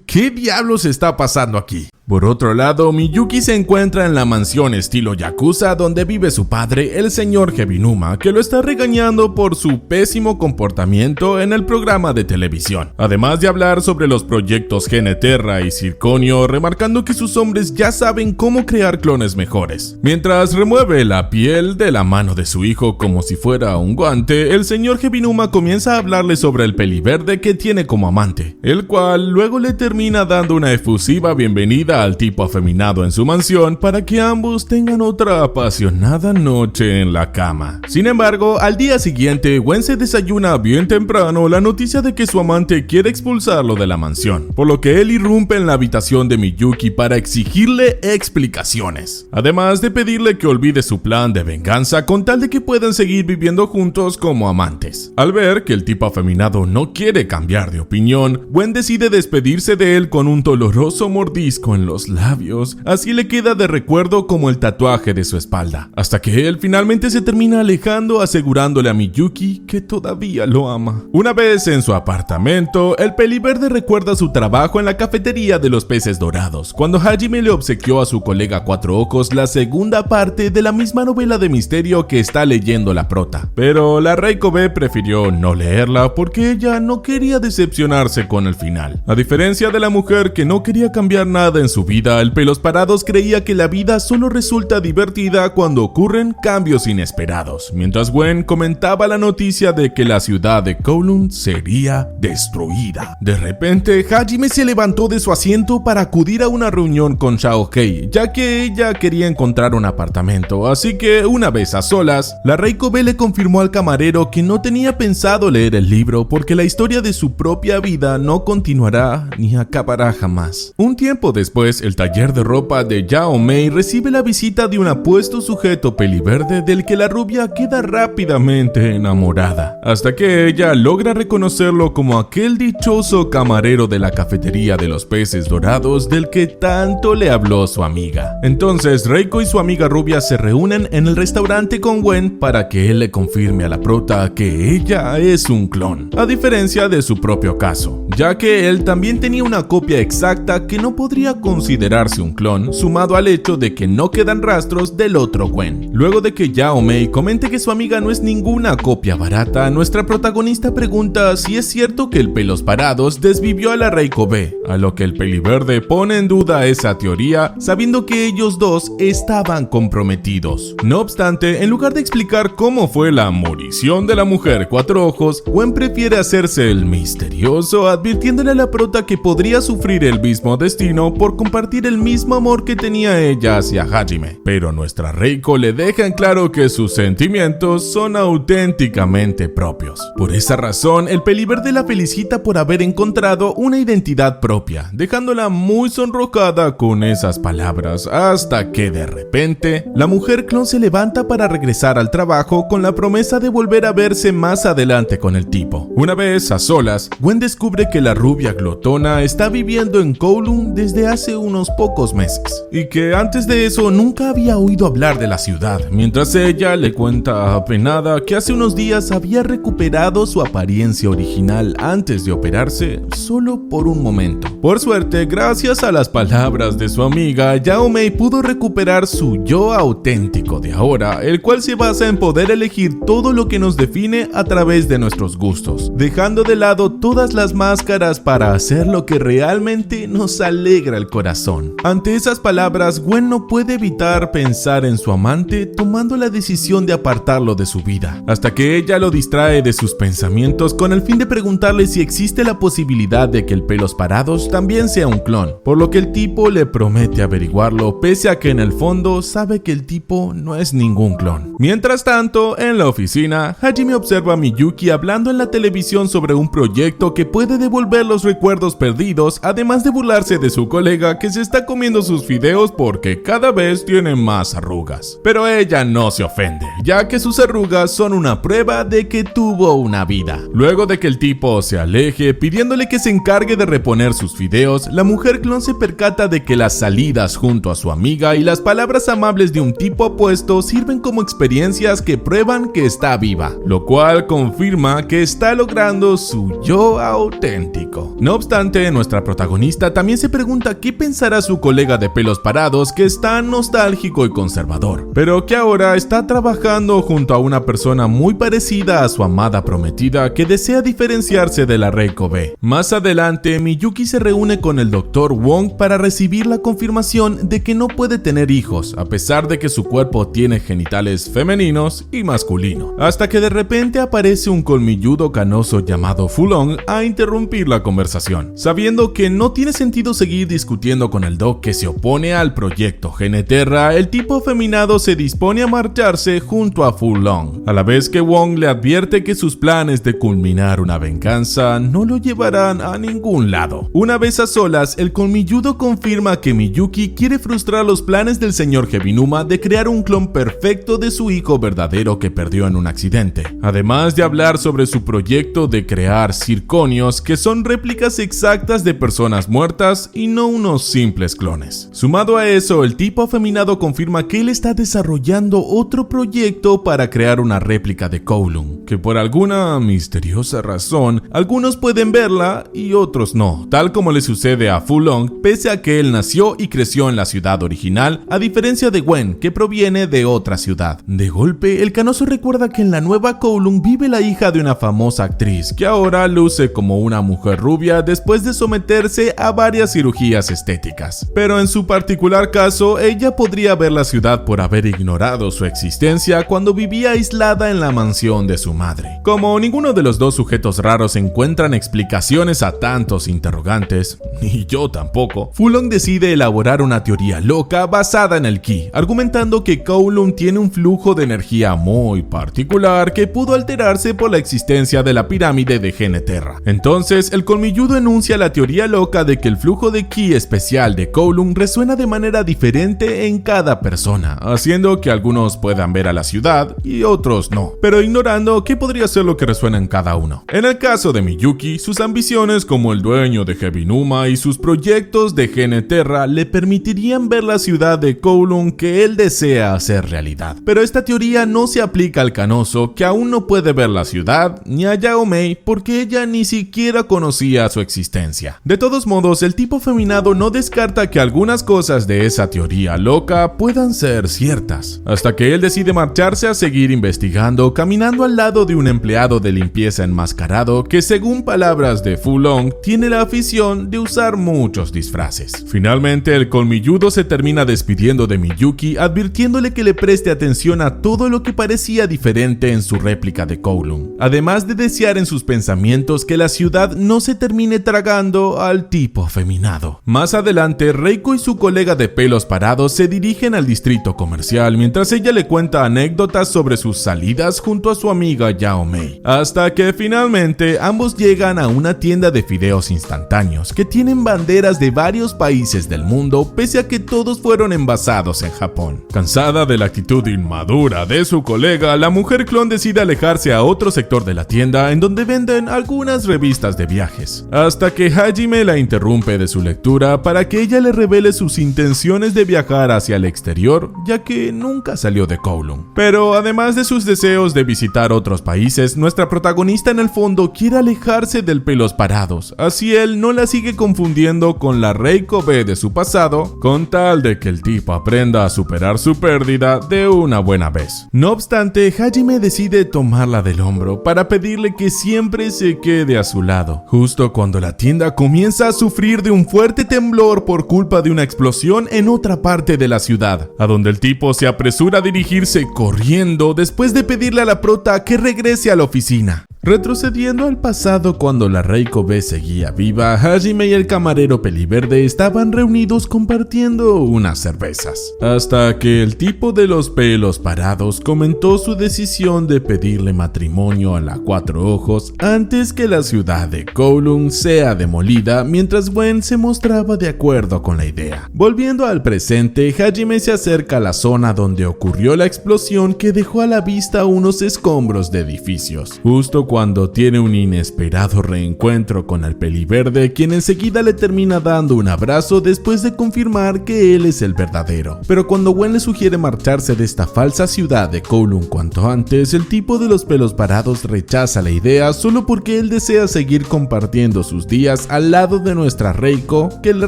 ¿Qué diablos está pasando aquí? Por otro lado, Miyuki se encuentra en la mansión estilo Yakuza donde vive su padre, el señor Hebinuma, que lo está regañando por su pésimo comportamiento en el programa de televisión. Además de hablar sobre los proyectos Geneterra y Circonio, remarcando que sus hombres ya saben cómo crear clones mejores. Mientras remueve la piel de la mano de su hijo como si fuera un guante, el señor Hebinuma comienza a hablarle sobre el Peliverde que tiene como amante, el cual luego le termina dando una efusiva bienvenida al tipo afeminado en su mansión para que ambos tengan otra apasionada noche en la cama. Sin embargo, al día siguiente, Gwen se desayuna bien temprano la noticia de que su amante quiere expulsarlo de la mansión, por lo que él irrumpe en la habitación de Miyuki para exigirle explicaciones, además de pedirle que olvide su plan de venganza con tal de que puedan seguir viviendo juntos como amantes. Al ver que el tipo afeminado no quiere cambiar de opinión, Gwen decide despedirse de él con un doloroso mordisco en los labios. Así le queda de recuerdo como el tatuaje de su espalda, hasta que él finalmente se termina alejando, asegurándole a Miyuki que todavía lo ama. Una vez en su apartamento, el Peliverde recuerda su trabajo en la cafetería de los peces dorados, cuando Hajime le obsequió a su colega Cuatro Ojos la segunda parte de la misma novela de misterio que está leyendo la prota. Pero la Reiko B prefirió no leerla porque ella no quería decepcionarse con el final. A diferencia de la mujer que no quería cambiar nada en su vida, el Pelos Parados creía que la vida solo resulta divertida cuando ocurren cambios inesperados, mientras Gwen comentaba la noticia de que la ciudad de Kowloon sería destruida. De repente, Hajime se levantó de su asiento para acudir a una reunión con Xiaohei, ya que ella quería encontrar un apartamento, así que una vez a solas, la Reiko B le confirmó al camarero que no tenía pensado leer el libro porque la historia de su propia vida no continuará ni acabará jamás. Un tiempo después, después, el taller de ropa de Yao Mei recibe la visita de un apuesto sujeto peliverde del que la rubia queda rápidamente enamorada, hasta que ella logra reconocerlo como aquel dichoso camarero de la cafetería de los peces dorados del que tanto le habló su amiga. Entonces Reiko y su amiga rubia se reúnen en el restaurante con Gwen para que él le confirme a la prota que ella es un clon, a diferencia de su propio caso, ya que él también tenía una copia exacta que no podría considerarse un clon, sumado al hecho de que no quedan rastros del otro Gwen. Luego de que Yao Mei comente que su amiga no es ninguna copia barata, nuestra protagonista pregunta si es cierto que el Pelos Parados desvivió a la Reiko B, a lo que el peliverde pone en duda esa teoría, sabiendo que ellos dos estaban comprometidos. No obstante, en lugar de explicar cómo fue la morición de la mujer cuatro ojos, Gwen prefiere hacerse el misterioso, advirtiéndole a la prota que podría sufrir el mismo destino por compartir el mismo amor que tenía ella hacia Hajime. Pero nuestra Reiko le deja en claro que sus sentimientos son auténticamente propios. Por esa razón, el peliverde la felicita por haber encontrado una identidad propia, dejándola muy sonrojada con esas palabras, hasta que de repente, la mujer clon se levanta para regresar al trabajo con la promesa de volver a verse más adelante con el tipo. Una vez a solas, Gwen descubre que la rubia glotona está viviendo en Kowloon desde hace unos pocos meses, y que antes de eso nunca había oído hablar de la ciudad, mientras ella le cuenta apenada que hace unos días había recuperado su apariencia original antes de operarse, solo por un momento. Por suerte, gracias a las palabras de su amiga, Yao Mei pudo recuperar su yo auténtico de ahora, el cual se basa en poder elegir todo lo que nos define a través de nuestros gustos, dejando de lado todas las máscaras para hacer lo que realmente nos alegra el corazón. Ante esas palabras, Gwen no puede evitar pensar en su amante tomando la decisión de apartarlo de su vida, hasta que ella lo distrae de sus pensamientos con el fin de preguntarle si existe la posibilidad de que el Pelos Parados también sea un clon, por lo que el tipo le promete averiguarlo, pese a que en el fondo sabe que el tipo no es ningún clon. Mientras tanto, en la oficina, Hajime observa a Miyuki hablando en la televisión sobre un proyecto que puede devolver los recuerdos perdidos, además de burlarse de su colega que se está comiendo sus fideos porque cada vez tiene más arrugas. Pero ella no se ofende, ya que sus arrugas son una prueba de que tuvo una vida. Luego de que el tipo se aleje pidiéndole que se encargue de reponer sus fideos, la mujer clon se percata de que las salidas junto a su amiga y las palabras amables de un tipo apuesto sirven como experiencias que prueban que está viva, lo cual confirma que está logrando su yo auténtico. No obstante, nuestra protagonista también se pregunta qué pensará su colega de Pelos Parados, que es tan nostálgico y conservador, pero que ahora está trabajando junto a una persona muy parecida a su amada prometida que desea diferenciarse de la Reiko B. Más adelante, Miyuki se reúne con el Dr. Wong para recibir la confirmación de que no puede tener hijos, a pesar de que su cuerpo tiene genitales femeninos y masculinos, hasta que de repente aparece un colmilludo canoso llamado Fulong a interrumpir la conversación. Sabiendo que no tiene sentido seguir discutiendo con el Doc, que se opone al proyecto Geneterra, el tipo afeminado se dispone a marcharse junto a Fulong, a la vez que Wong le advierte que sus planes de culminar una venganza no lo llevarán a ningún lado. Una vez a solas, el colmilludo confirma que Miyuki quiere frustrar los planes del señor Heavinuma de crear un clon perfecto de su hijo verdadero que perdió en un accidente, además de hablar sobre su proyecto de crear circonios, que son réplicas exactas de personas muertas y no unos simples clones. Sumado a eso, el tipo afeminado confirma que él está desarrollando otro proyecto para crear una réplica de Kowloon, que por alguna misteriosa razón, algunos pueden verla y otros no, tal como le sucede a Fulong, pese a que él nació y creció en la ciudad original, a diferencia de Gwen, que proviene de otra ciudad. De golpe, el canoso recuerda que en la nueva Kowloon vive la hija de una famosa actriz, que ahora luce como una mujer rubia después de someterse a varias cirugías estéticas. Pero en su particular caso, ella podría ver la ciudad por haber ignorado su existencia cuando vivía aislada en la mansión de su madre. Como ninguno de los dos sujetos raros encuentran explicaciones a tantos interrogantes, ni yo tampoco, Fulong decide elaborar una teoría loca basada en el Ki, argumentando que Kowloon tiene un flujo de energía muy particular que pudo alterarse por la existencia de la pirámide de Geneterra. Entonces, el colmilludo enuncia la teoría loca de que el flujo de Ki específico especial de Kowloon resuena de manera diferente en cada persona, haciendo que algunos puedan ver a la ciudad y otros no, pero ignorando qué podría ser lo que resuena en cada uno. En el caso de Miyuki, sus ambiciones como el dueño de Heavinuma y sus proyectos de Geneterra le permitirían ver la ciudad de Kowloon que él desea hacer realidad. Pero esta teoría no se aplica al canoso, que aún no puede ver la ciudad, ni a Yao Mei porque ella ni siquiera conocía su existencia. De todos modos, el tipo afeminado no descarta que algunas cosas de esa teoría loca puedan ser ciertas, hasta que él decide marcharse a seguir investigando, caminando al lado de un empleado de limpieza enmascarado que, según palabras de Fu Long, tiene la afición de usar muchos disfraces. Finalmente, el colmilludo se termina despidiendo de Miyuki, advirtiéndole que le preste atención a todo lo que parecía diferente en su réplica de Kowloon, además de desear en sus pensamientos que la ciudad no se termine tragando al tipo afeminado. Más adelante, Reiko y su colega de pelos parados se dirigen al distrito comercial mientras ella le cuenta anécdotas sobre sus salidas junto a su amiga Yao Mei, hasta que finalmente ambos llegan a una tienda de fideos instantáneos que tienen banderas de varios países del mundo, pese a que todos fueron envasados en Japón. Cansada de la actitud inmadura de su colega, la mujer clon decide alejarse a otro sector de la tienda en donde venden algunas revistas de viajes, hasta que Hajime la interrumpe de su lectura para que ella le revele sus intenciones de viajar hacia el exterior, ya que nunca salió de Kowloon. Pero además de sus deseos de visitar otros países, nuestra protagonista en el fondo quiere alejarse del pelos parados, así él no la sigue confundiendo con la Reiko B de su pasado, con tal de que el tipo aprenda a superar su pérdida de una buena vez. No obstante, Hajime decide tomarla del hombro para pedirle que siempre se quede a su lado, justo cuando la tienda comienza a sufrir de un fuerte temblor por culpa de una explosión en otra parte de la ciudad, a donde el tipo se apresura a dirigirse corriendo después de pedirle a la prota que regrese a la oficina. Retrocediendo al pasado, cuando la Reiko B seguía viva, Hajime y el camarero peliverde estaban reunidos compartiendo unas cervezas, hasta que el tipo de los pelos parados comentó su decisión de pedirle matrimonio a la Cuatro Ojos antes que la ciudad de Kowloon sea demolida, mientras Gwen se mostraba de acuerdo con la idea. Volviendo al presente, Hajime se acerca a la zona donde ocurrió la explosión que dejó a la vista unos escombros de edificios, justo cuando tiene un inesperado reencuentro con el peliverde, quien enseguida le termina dando un abrazo después de confirmar que él es el verdadero. Pero cuando Gwen le sugiere marcharse de esta falsa ciudad de Kowloon cuanto antes, el tipo de los pelos parados rechaza la idea solo porque él desea seguir compartiendo sus días al lado de nuestra Reiko, que le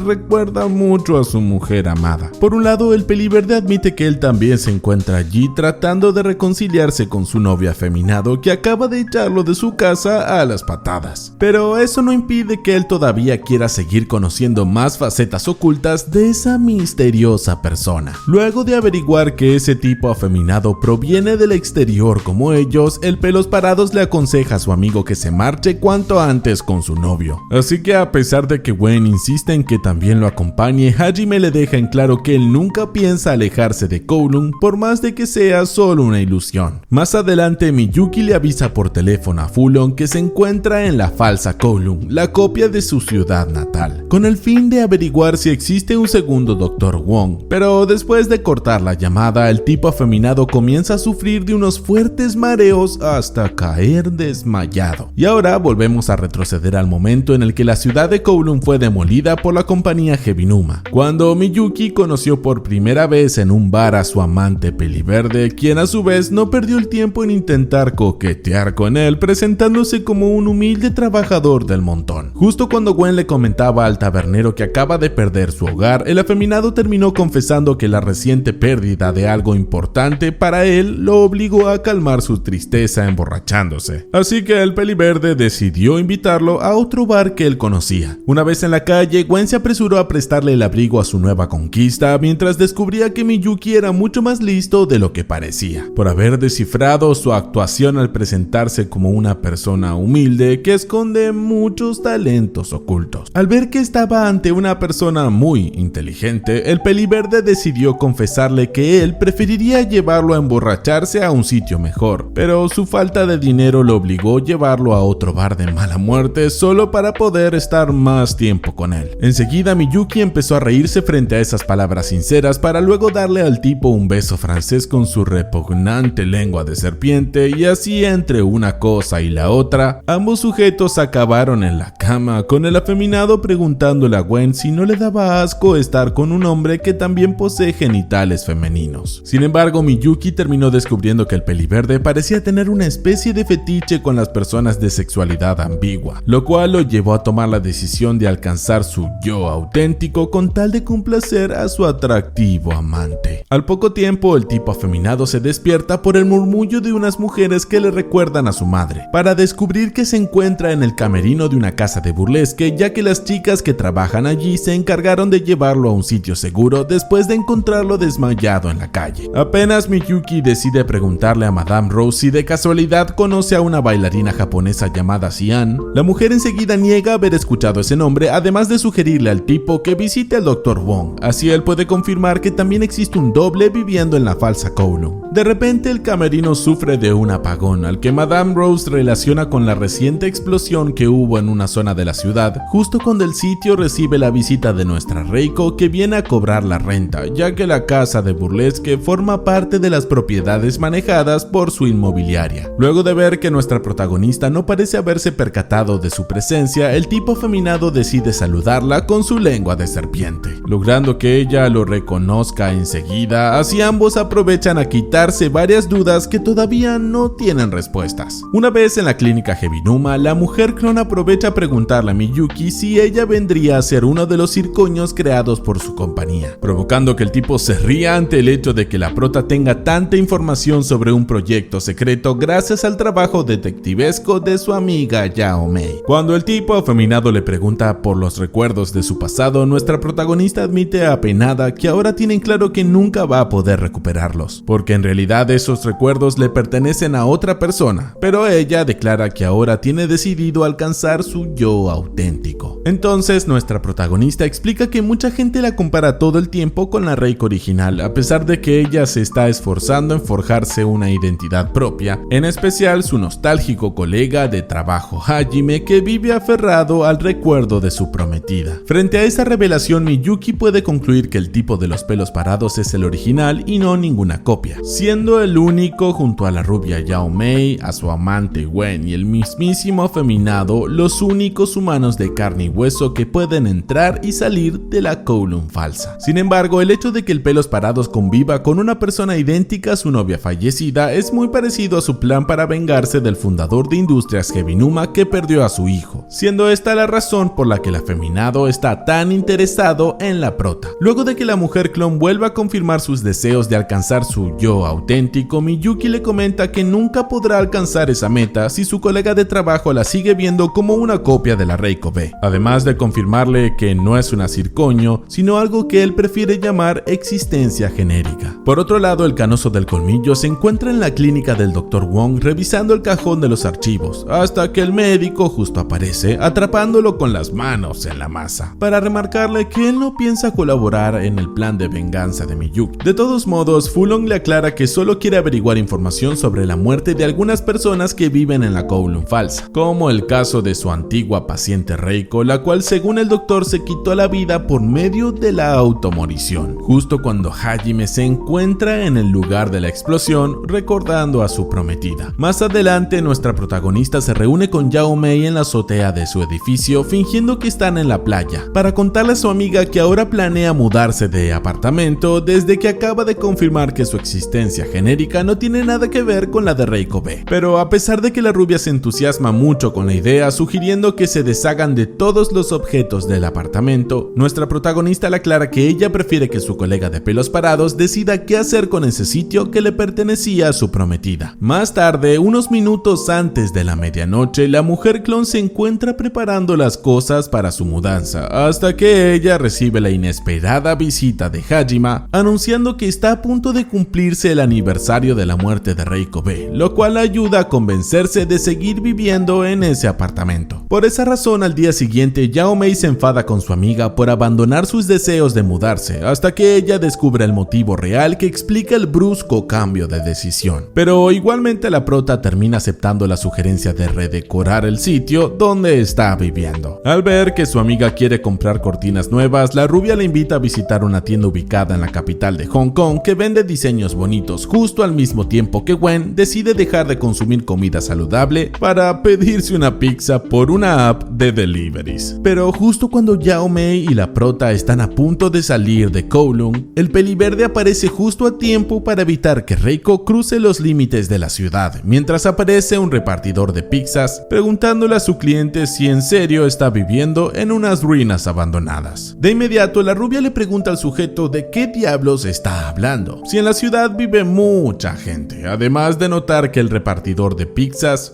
recuerda mucho a su mujer amada. Por un lado, el peliverde admite que él también se encuentra allí tratando de reconciliarse con su novio afeminado que acaba de echarlo de su casa a las patadas, pero eso no impide que él todavía quiera seguir conociendo más facetas ocultas de esa misteriosa persona. Luego de averiguar que ese tipo afeminado proviene del exterior como ellos, el pelos parados le aconseja a su amigo que se marche cuanto antes con su novio. Así que, a pesar de que Gwen insiste en que también lo acompañe, Hajime le deja en claro que él nunca piensa alejarse de Kowloon por más de que sea solo una ilusión. Más adelante, Miyuki le avisa por teléfono a Fu Long que se encuentra en la falsa Kowloon, la copia de su ciudad natal, con el fin de averiguar si existe un segundo Dr. Wong. Pero después de cortar la llamada, el tipo afeminado comienza a sufrir de unos fuertes mareos hasta caer desmayado. Y ahora volvemos a retroceder al momento en el que la ciudad de Kowloon fue demolida por la compañía Heavinuma, cuando Miyuki conoció por primera vez en un bar a su amante peliverde, quien a su vez no perdió el tiempo en intentar coquetear con él, presentándose como un humilde trabajador del montón. Justo cuando Gwen le comentaba al tabernero que acaba de perder su hogar, el afeminado terminó confesando que la reciente pérdida de algo importante para él lo obligó a calmar su tristeza emborrachándose. Así que el peliverde decidió invitarlo a otro bar que él conocía. Una vez en la calle, Gwen se apresuró a prestarle el abrigo a su nueva conquista, mientras descubría que Miyuki era mucho más listo de lo que parecía. Por haber descifrado su actuación al presentarse como una persona humilde que esconde muchos talentos ocultos. Al ver que estaba ante una persona muy inteligente, el peliverde decidió confesarle que él preferiría llevarlo a emborracharse a un sitio mejor, pero su falta de dinero lo obligó a llevarlo a otro bar de mala muerte solo para poder estar más tiempo con él. Enseguida Miyuki empezó a reírse frente a esas palabras sinceras para luego darle al tipo un beso francés con su repugnante lengua de serpiente, y así entre una cosa y la otra, ambos sujetos acabaron en la cama, con el afeminado preguntándole a Gwen si no le daba asco estar con un hombre que también posee genitales femeninos. Sin embargo, Miyuki terminó descubriendo que el peliverde parecía tener una especie de fetiche con las personas de sexualidad ambigua, lo cual lo llevó a tomar la decisión de alcanzar su yo auténtico con tal de complacer a su atractivo amante. Al poco tiempo, el tipo afeminado se despierta por el murmullo de unas mujeres que le recuerdan a su madre, para descubrir que se encuentra en el camerino de una casa de burlesque, ya que las chicas que trabajan allí se encargaron de llevarlo a un sitio seguro después de encontrarlo desmayado en la calle. Apenas Miyuki decide preguntarle a Madame Rose si de casualidad conoce a una bailarina japonesa llamada Sian, la mujer enseguida niega haber escuchado ese nombre, además de sugerirle al tipo que visite al Dr. Wong, así él puede confirmar que también existe un doble viviendo en la falsa Kowloon. De repente el camerino sufre de un apagón, al que Madame Rose relaciona con la reciente explosión que hubo en una zona de la ciudad, justo cuando el sitio recibe la visita de nuestra Reiko, que viene a cobrar la renta, ya que la casa de burlesque forma parte de las propiedades manejadas por su inmobiliaria. Luego de ver que nuestra protagonista no parece haberse percatado de su presencia, el tipo afeminado decide saludarla con su lengua de serpiente, logrando que ella lo reconozca enseguida. Así ambos aprovechan a quitarse varias dudas que todavía no tienen respuestas. Una vez en la clínica Heavinuma, la mujer clon aprovecha a preguntarle a Miyuki si ella vendría a ser uno de los circoños creados por su compañía, provocando que el tipo se ría ante el hecho de que la prota tenga tanta información sobre un proyecto secreto gracias al trabajo detectivesco de su amiga Yao Mei. Cuando el tipo afeminado le pregunta por los recuerdos de su pasado, nuestra protagonista admite apenada que ahora tienen claro que nunca va a poder recuperarlos, porque en realidad esos recuerdos le pertenecen a otra persona, pero ella declara que ahora tiene decidido alcanzar su yo auténtico. Entonces nuestra protagonista explica que mucha gente la compara todo el tiempo con la Reiko original, a pesar de que ella se está esforzando en forjarse una identidad propia, en especial su nostálgico colega de trabajo Hajime, que vive aferrado al recuerdo de su prometida. Frente a esa revelación, Miyuki puede concluir que el tipo de los pelos parados es el original y no ninguna copia, siendo el único junto a la rubia Yao Mei, a su amante Gwen y el mismísimo afeminado los únicos humanos de carne y hueso que pueden entrar y salir de la Kowloon falsa. Sin embargo, el hecho de que el pelos parados conviva con una persona idéntica a su novia fallecida es muy parecido a su plan para vengarse del fundador de Industrias Heavinuma que perdió a su hijo, siendo esta la razón por la que el afeminado está tan interesado en la prota. Luego de que la mujer clon vuelva a confirmar sus deseos de alcanzar su yo auténtico, Miyuki le comenta que nunca podrá alcanzar esa meta si su colega de trabajo la sigue viendo como una copia de la Reiko B, además de confirmarle que no es una circoño, sino algo que él prefiere llamar existencia genérica. Por otro lado, el canoso del colmillo se encuentra en la clínica del Dr. Wong revisando el cajón de los archivos, hasta que el médico justo aparece, atrapándolo con las manos en la masa, para remarcarle que él no piensa colaborar en el plan de venganza de Miyuki. De todos modos, Fulong le aclara que solo quiere averiguar información sobre la muerte de algunas personas que viven en la Kowloon falsa, como el caso de su antigua paciente Reiko, la cual según el doctor se quitó la vida por medio de la automorición, justo cuando Hajime se encuentra en el lugar de la explosión recordando a su prometida. Más adelante, nuestra protagonista se reúne con Yao Mei en la azotea de su edificio, fingiendo que están en la playa, para contarle a su amiga que ahora planea mudarse de apartamento desde que acaba de confirmar que su existencia genérica no tiene nada que ver con la de Reiko B. Pero a pesar de que la rubia se entusiasma mucho con la idea, sugiriendo que se deshagan de todos los objetos del apartamento, nuestra protagonista le aclara que ella prefiere que su colega de pelos parados decida qué hacer con ese sitio que le pertenecía a su prometida. Más tarde, unos minutos antes de la medianoche, la mujer clon se encuentra preparando las cosas para su mudanza, hasta que ella recibe la inesperada visita de Hajime, anunciando que está a punto de cumplirse el aniversario de la muerte de Reiko B, lo cual ayuda a convencer convencerse de seguir viviendo en ese apartamento. Por esa razón, al día siguiente, Yao Mei se enfada con su amiga por abandonar sus deseos de mudarse, hasta que ella descubre el motivo real que explica el brusco cambio de decisión. Pero igualmente la prota termina aceptando la sugerencia de redecorar el sitio donde está viviendo. Al ver que su amiga quiere comprar cortinas nuevas, la rubia le invita a visitar una tienda ubicada en la capital de Hong Kong que vende diseños bonitos, justo al mismo tiempo que Gwen decide dejar de consumir comida saludable para pedirse una pizza por una app de deliveries. Pero justo cuando Yao Mei y la prota están a punto de salir de Kowloon, el peliverde aparece justo a tiempo para evitar que Reiko cruce los límites de la ciudad, mientras aparece un repartidor de pizzas preguntándole a su cliente si en serio está viviendo en unas ruinas abandonadas. De inmediato, la rubia le pregunta al sujeto de qué diablos está hablando, si en la ciudad vive mucha gente, además de notar que el repartidor de pizzas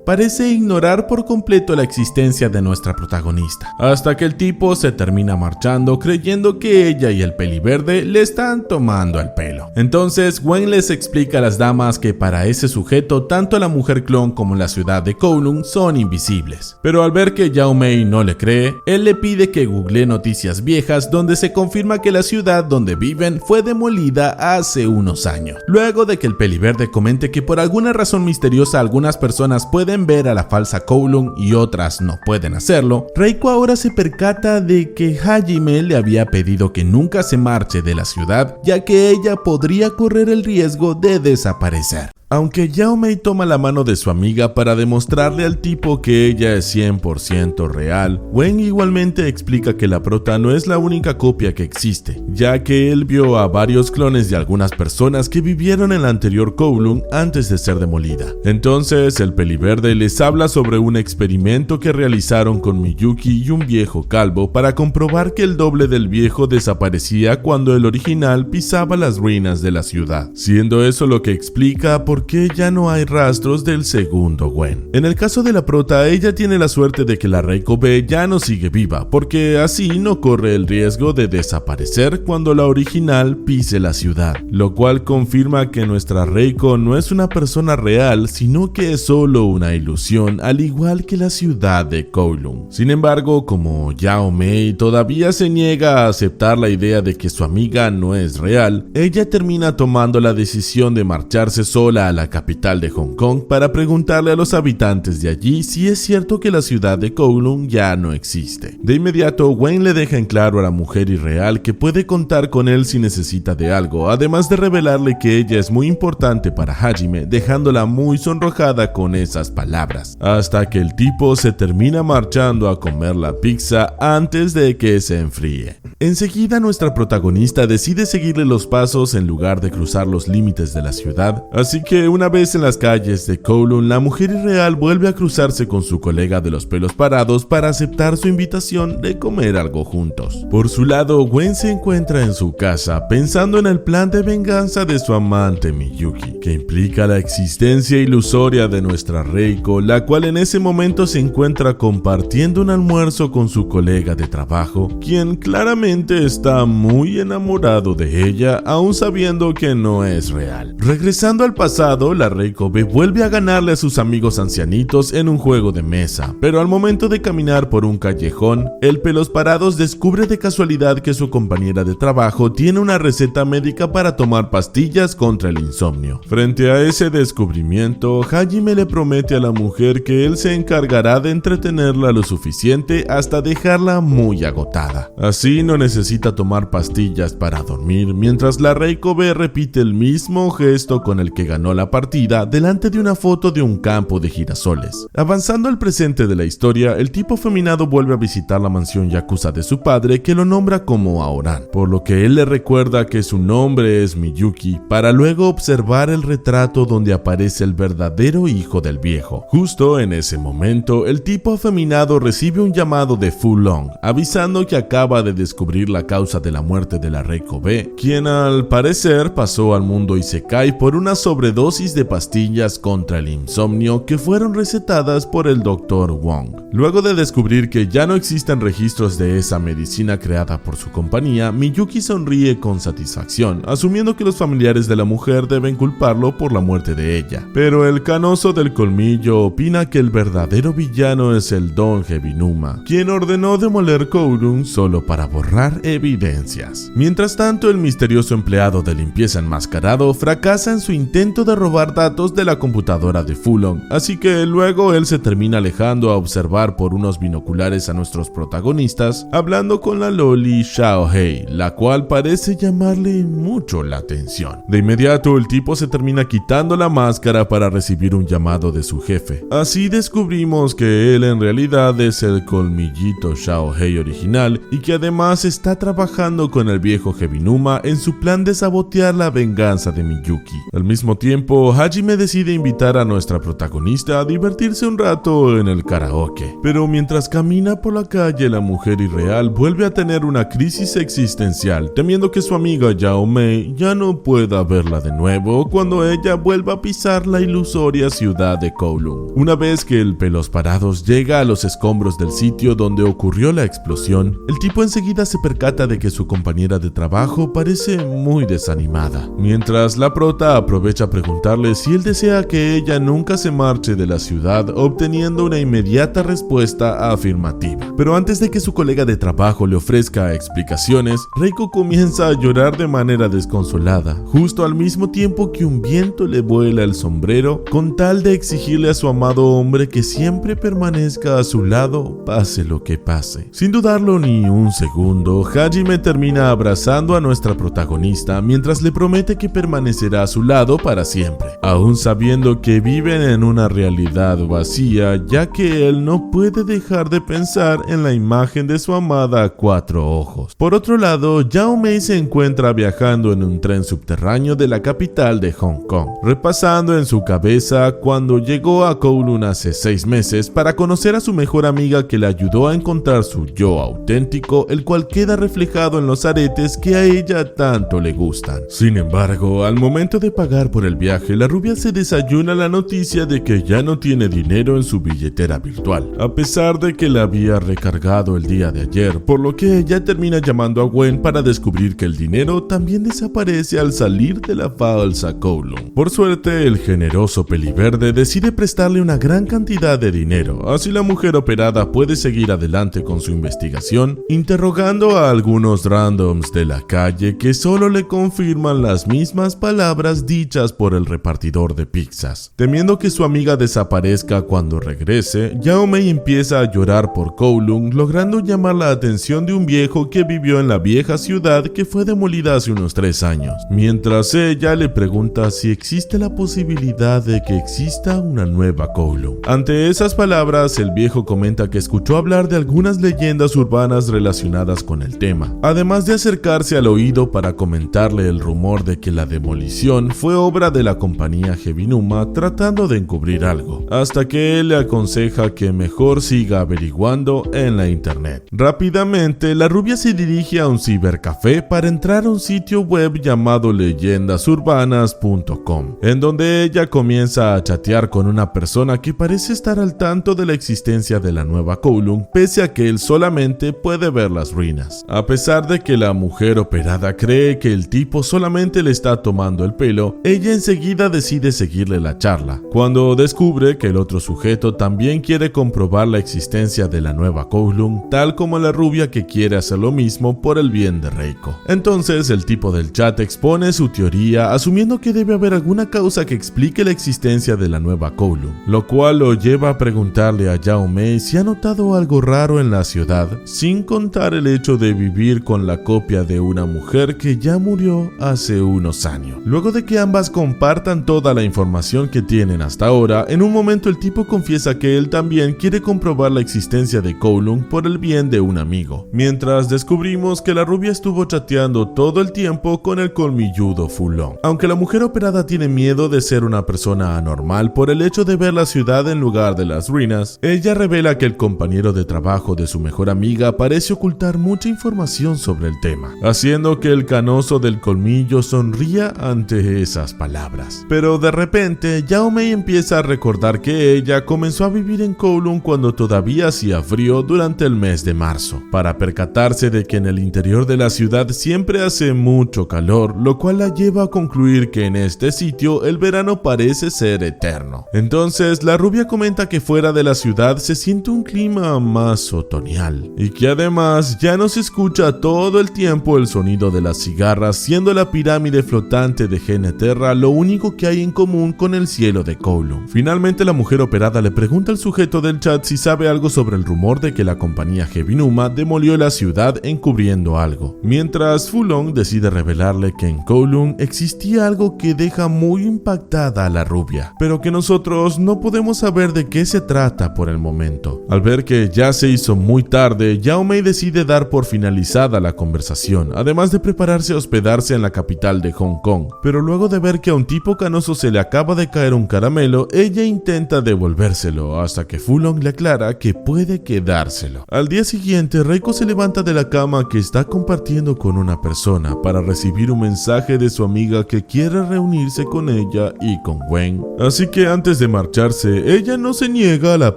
parece ignorar por completo la existencia de nuestra protagonista, hasta que el tipo se termina marchando creyendo que ella y el peliverde le están tomando el pelo. Entonces Gwen les explica a las damas que para ese sujeto tanto la mujer clon como la ciudad de Kowloon son invisibles, pero al ver que Yao Mei no le cree, él le pide que googlee noticias viejas donde se confirma que la ciudad donde viven fue demolida hace unos años. Luego de que el peliverde comente que por alguna razón misteriosa algunas personas pueden ver a la falsa Kowloon y otras no pueden hacerlo, Reiko ahora se percata de que Hajime le había pedido que nunca se marche de la ciudad, ya que ella podría correr el riesgo de desaparecer. Aunque Yao Mei toma la mano de su amiga para demostrarle al tipo que ella es 100% real, Gwen igualmente explica que la prota no es la única copia que existe, ya que él vio a varios clones de algunas personas que vivieron en la anterior Kowloon antes de ser demolida. Entonces el peliverde les habla sobre un experimento que realizaron con Miyuki y un viejo calvo para comprobar que el doble del viejo desaparecía cuando el original pisaba las ruinas de la ciudad, siendo eso lo que explica por qué ya no hay rastros del segundo Gwen. En el caso de la prota, ella tiene la suerte de que la Reiko B ya no sigue viva, porque así no corre el riesgo de desaparecer cuando la original pise la ciudad, lo cual confirma que nuestra Reiko no es una persona real, sino que es solo una ilusión, al igual que la ciudad de Kowloon. Sin embargo, como Yao Mei todavía se niega a aceptar la idea de que su amiga no es real, ella termina tomando la decisión de marcharse sola a la capital de Hong Kong para preguntarle a los habitantes de allí si es cierto que la ciudad de Kowloon ya no existe. De inmediato, Gwen le deja en claro a la mujer irreal que puede contar con él si necesita de algo, además de revelarle que ella es muy importante para Hajime, dejándola muy sonrojada con esas palabras, hasta que el tipo se termina marchando a comer la pizza antes de que se enfríe. Enseguida nuestra protagonista decide seguirle los pasos en lugar de cruzar los límites de la ciudad, así que una vez en las calles de Kowloon, la mujer irreal vuelve a cruzarse con su colega de los pelos parados para aceptar su invitación de comer algo juntos. Por su lado, Gwen se encuentra en su casa pensando en el plan de venganza de su amante Miyuki, que implica la existencia ilusoria de nuestra Reiko, la cual en ese momento se encuentra compartiendo un almuerzo con su colega de trabajo, quien claramente está muy enamorado de ella, aún sabiendo que no es real. Regresando al pasado, la Reiko B vuelve a ganarle a sus amigos ancianitos en un juego de mesa, pero al momento de caminar por un callejón, el pelos parados descubre de casualidad que su compañera de trabajo tiene una receta médica para tomar pastillas contra el insomnio. Frente a ese descubrimiento, Hajime le promete a la mujer que él se encargará de entretenerla lo suficiente hasta dejarla muy agotada. Así no necesita tomar pastillas para dormir, mientras la Reiko B repite el mismo gesto con el que ganó la partida delante de una foto de un campo de girasoles. Avanzando al presente de la historia, el tipo afeminado vuelve a visitar la mansión yakuza de su padre, que lo nombra como Aoran, por lo que él le recuerda que su nombre es Miyuki, para luego observar el retrato donde aparece el verdadero hijo del viejo. Justo en ese momento, el tipo afeminado recibe un llamado de Fu Long, avisando que acaba de descubrir la causa de la muerte de la Reiko B, quien al parecer pasó al mundo Isekai por una sobredosis dosis de pastillas contra el insomnio que fueron recetadas por el Dr. Wong. Luego de descubrir que ya no existen registros de esa medicina creada por su compañía, Miyuki sonríe con satisfacción, asumiendo que los familiares de la mujer deben culparlo por la muerte de ella. Pero el canoso del colmillo opina que el verdadero villano es el Don Heibinuma, quien ordenó demoler Kowloon solo para borrar evidencias. Mientras tanto, el misterioso empleado de limpieza enmascarado fracasa en su intento de robar datos de la computadora de Fulong, así que luego él se termina alejando a observar por unos binoculares a nuestros protagonistas, hablando con la loli Xiaohei, la cual parece llamarle mucho la atención. De inmediato, el tipo se termina quitando la máscara para recibir un llamado de su jefe. Así descubrimos que él en realidad es el colmillito Xiaohei original y que además está trabajando con el viejo Heibinuma en su plan de sabotear la venganza de Miyuki. Al mismo tiempo, Hajime decide invitar a nuestra protagonista a divertirse un rato en el karaoke. Pero mientras camina por la calle, la mujer irreal vuelve a tener una crisis existencial, temiendo que su amiga Yao Mei ya no pueda verla de nuevo cuando ella vuelva a pisar la ilusoria ciudad de Kowloon. Una vez que el Pelos Parados llega a los escombros del sitio donde ocurrió la explosión, el tipo enseguida se percata de que su compañera de trabajo parece muy desanimada, mientras la prota aprovecha a preguntarle si él desea que ella nunca se marche de la ciudad, obteniendo una inmediata respuesta afirmativa. Pero antes de que su colega de trabajo le ofrezca explicaciones, Reiko comienza a llorar de manera desconsolada, justo al mismo tiempo que un viento le vuela el sombrero, con tal de exigirle a su amado hombre que siempre permanezca a su lado, pase lo que pase. Sin dudarlo ni un segundo, Hajime termina abrazando a nuestra protagonista mientras le promete que permanecerá a su lado para siempre, aún sabiendo que viven en una realidad vacía, ya que él no puede dejar de pensar en la imagen de su amada a cuatro ojos. Por otro lado, Yao Mei se encuentra viajando en un tren subterráneo de la capital de Hong Kong, repasando en su cabeza cuando llegó a Kowloon hace 6 meses para conocer a su mejor amiga que le ayudó a encontrar su yo auténtico, el cual queda reflejado en los aretes que a ella tanto le gustan. Sin embargo, al momento de pagar por el viaje, la rubia se desayuna la noticia de que ya no tiene dinero en su billetera virtual, a pesar de que la había recargado el día de ayer, por lo que ella termina llamando a Gwen para descubrir que el dinero también desaparece al salir de la falsa Kowloon. Por suerte, el generoso Peliverde decide prestarle una gran cantidad de dinero, así la mujer operada puede seguir adelante con su investigación, interrogando a algunos randoms de la calle que solo le confirman las mismas palabras dichas por el repartidor de pizzas. Temiendo que su amiga desaparezca cuando regrese, Yao Mei empieza a llorar por Kowloon, logrando llamar la atención de un viejo que vivió en la vieja ciudad que fue demolida hace unos 3 años, mientras ella le pregunta si existe la posibilidad de que exista una nueva Kowloon. Ante esas palabras, el viejo comenta que escuchó hablar de algunas leyendas urbanas relacionadas con el tema, además de acercarse al oído para comentarle el rumor de que la demolición fue obra de la compañía Heibinuma tratando de encubrir algo, hasta que él le aconseja que mejor siga averiguando en la internet. Rápidamente, la rubia se dirige a un cibercafé para entrar a un sitio web llamado leyendasurbanas.com, en donde ella comienza a chatear con una persona que parece estar al tanto de la existencia de la nueva Kowloon, pese a que él solamente puede ver las ruinas. A pesar de que la mujer operada cree que el tipo solamente le está tomando el pelo, ella enseguida decide seguirle la charla, cuando descubre que el otro sujeto también quiere comprobar la existencia de la nueva Kowloon, tal como la rubia que quiere hacer lo mismo por el bien de Reiko. Entonces el tipo del chat expone su teoría, asumiendo que debe haber alguna causa que explique la existencia de la nueva Kowloon, lo cual lo lleva a preguntarle a Yao Mei si ha notado algo raro en la ciudad, sin contar el hecho de vivir con la copia de una mujer que ya murió hace unos años. Luego de que ambas compartan toda la información que tienen hasta ahora, en un momento el tipo confiesa que él también quiere comprobar la existencia de Kowloon por el bien de un amigo, mientras descubrimos que la rubia estuvo chateando todo el tiempo con el colmilludo Fulong. Aunque la mujer operada tiene miedo de ser una persona anormal por el hecho de ver la ciudad en lugar de las ruinas, ella revela que el compañero de trabajo de su mejor amiga parece ocultar mucha información sobre el tema, haciendo que el canoso del colmillo sonría ante esas palabras. palabras. Pero de repente, Yao Mei empieza a recordar que ella comenzó a vivir en Kowloon cuando todavía hacía frío durante el mes de marzo, para percatarse de que en el interior de la ciudad siempre hace mucho calor, lo cual la lleva a concluir que en este sitio el verano parece ser eterno. Entonces, la rubia comenta que fuera de la ciudad se siente un clima más otoñal, y que además ya no se escucha todo el tiempo el sonido de las cigarras, siendo la pirámide flotante de Geneterra lo único que hay en común con el cielo de Kowloon. Finalmente, la mujer operada le pregunta al sujeto del chat si sabe algo sobre el rumor de que la compañía Heavinuma demolió la ciudad encubriendo algo, mientras Fulong decide revelarle que en Kowloon existía algo que deja muy impactada a la rubia, pero que nosotros no podemos saber de qué se trata por el momento. Al ver que ya se hizo muy tarde, Yao Mei decide dar por finalizada la conversación, además de prepararse a hospedarse en la capital de Hong Kong, pero luego de ver que a un tipo canoso se le acaba de caer un caramelo, ella intenta devolvérselo, hasta que Fulong le aclara que puede quedárselo. Al día siguiente, Reiko se levanta de la cama que está compartiendo con una persona para recibir un mensaje de su amiga que quiere reunirse con ella y con Gwen. Así que antes de marcharse, ella no se niega a la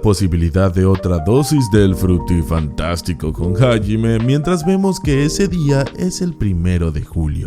posibilidad de otra dosis del frutifantástico con Hajime, mientras vemos que ese día es el 1 de julio.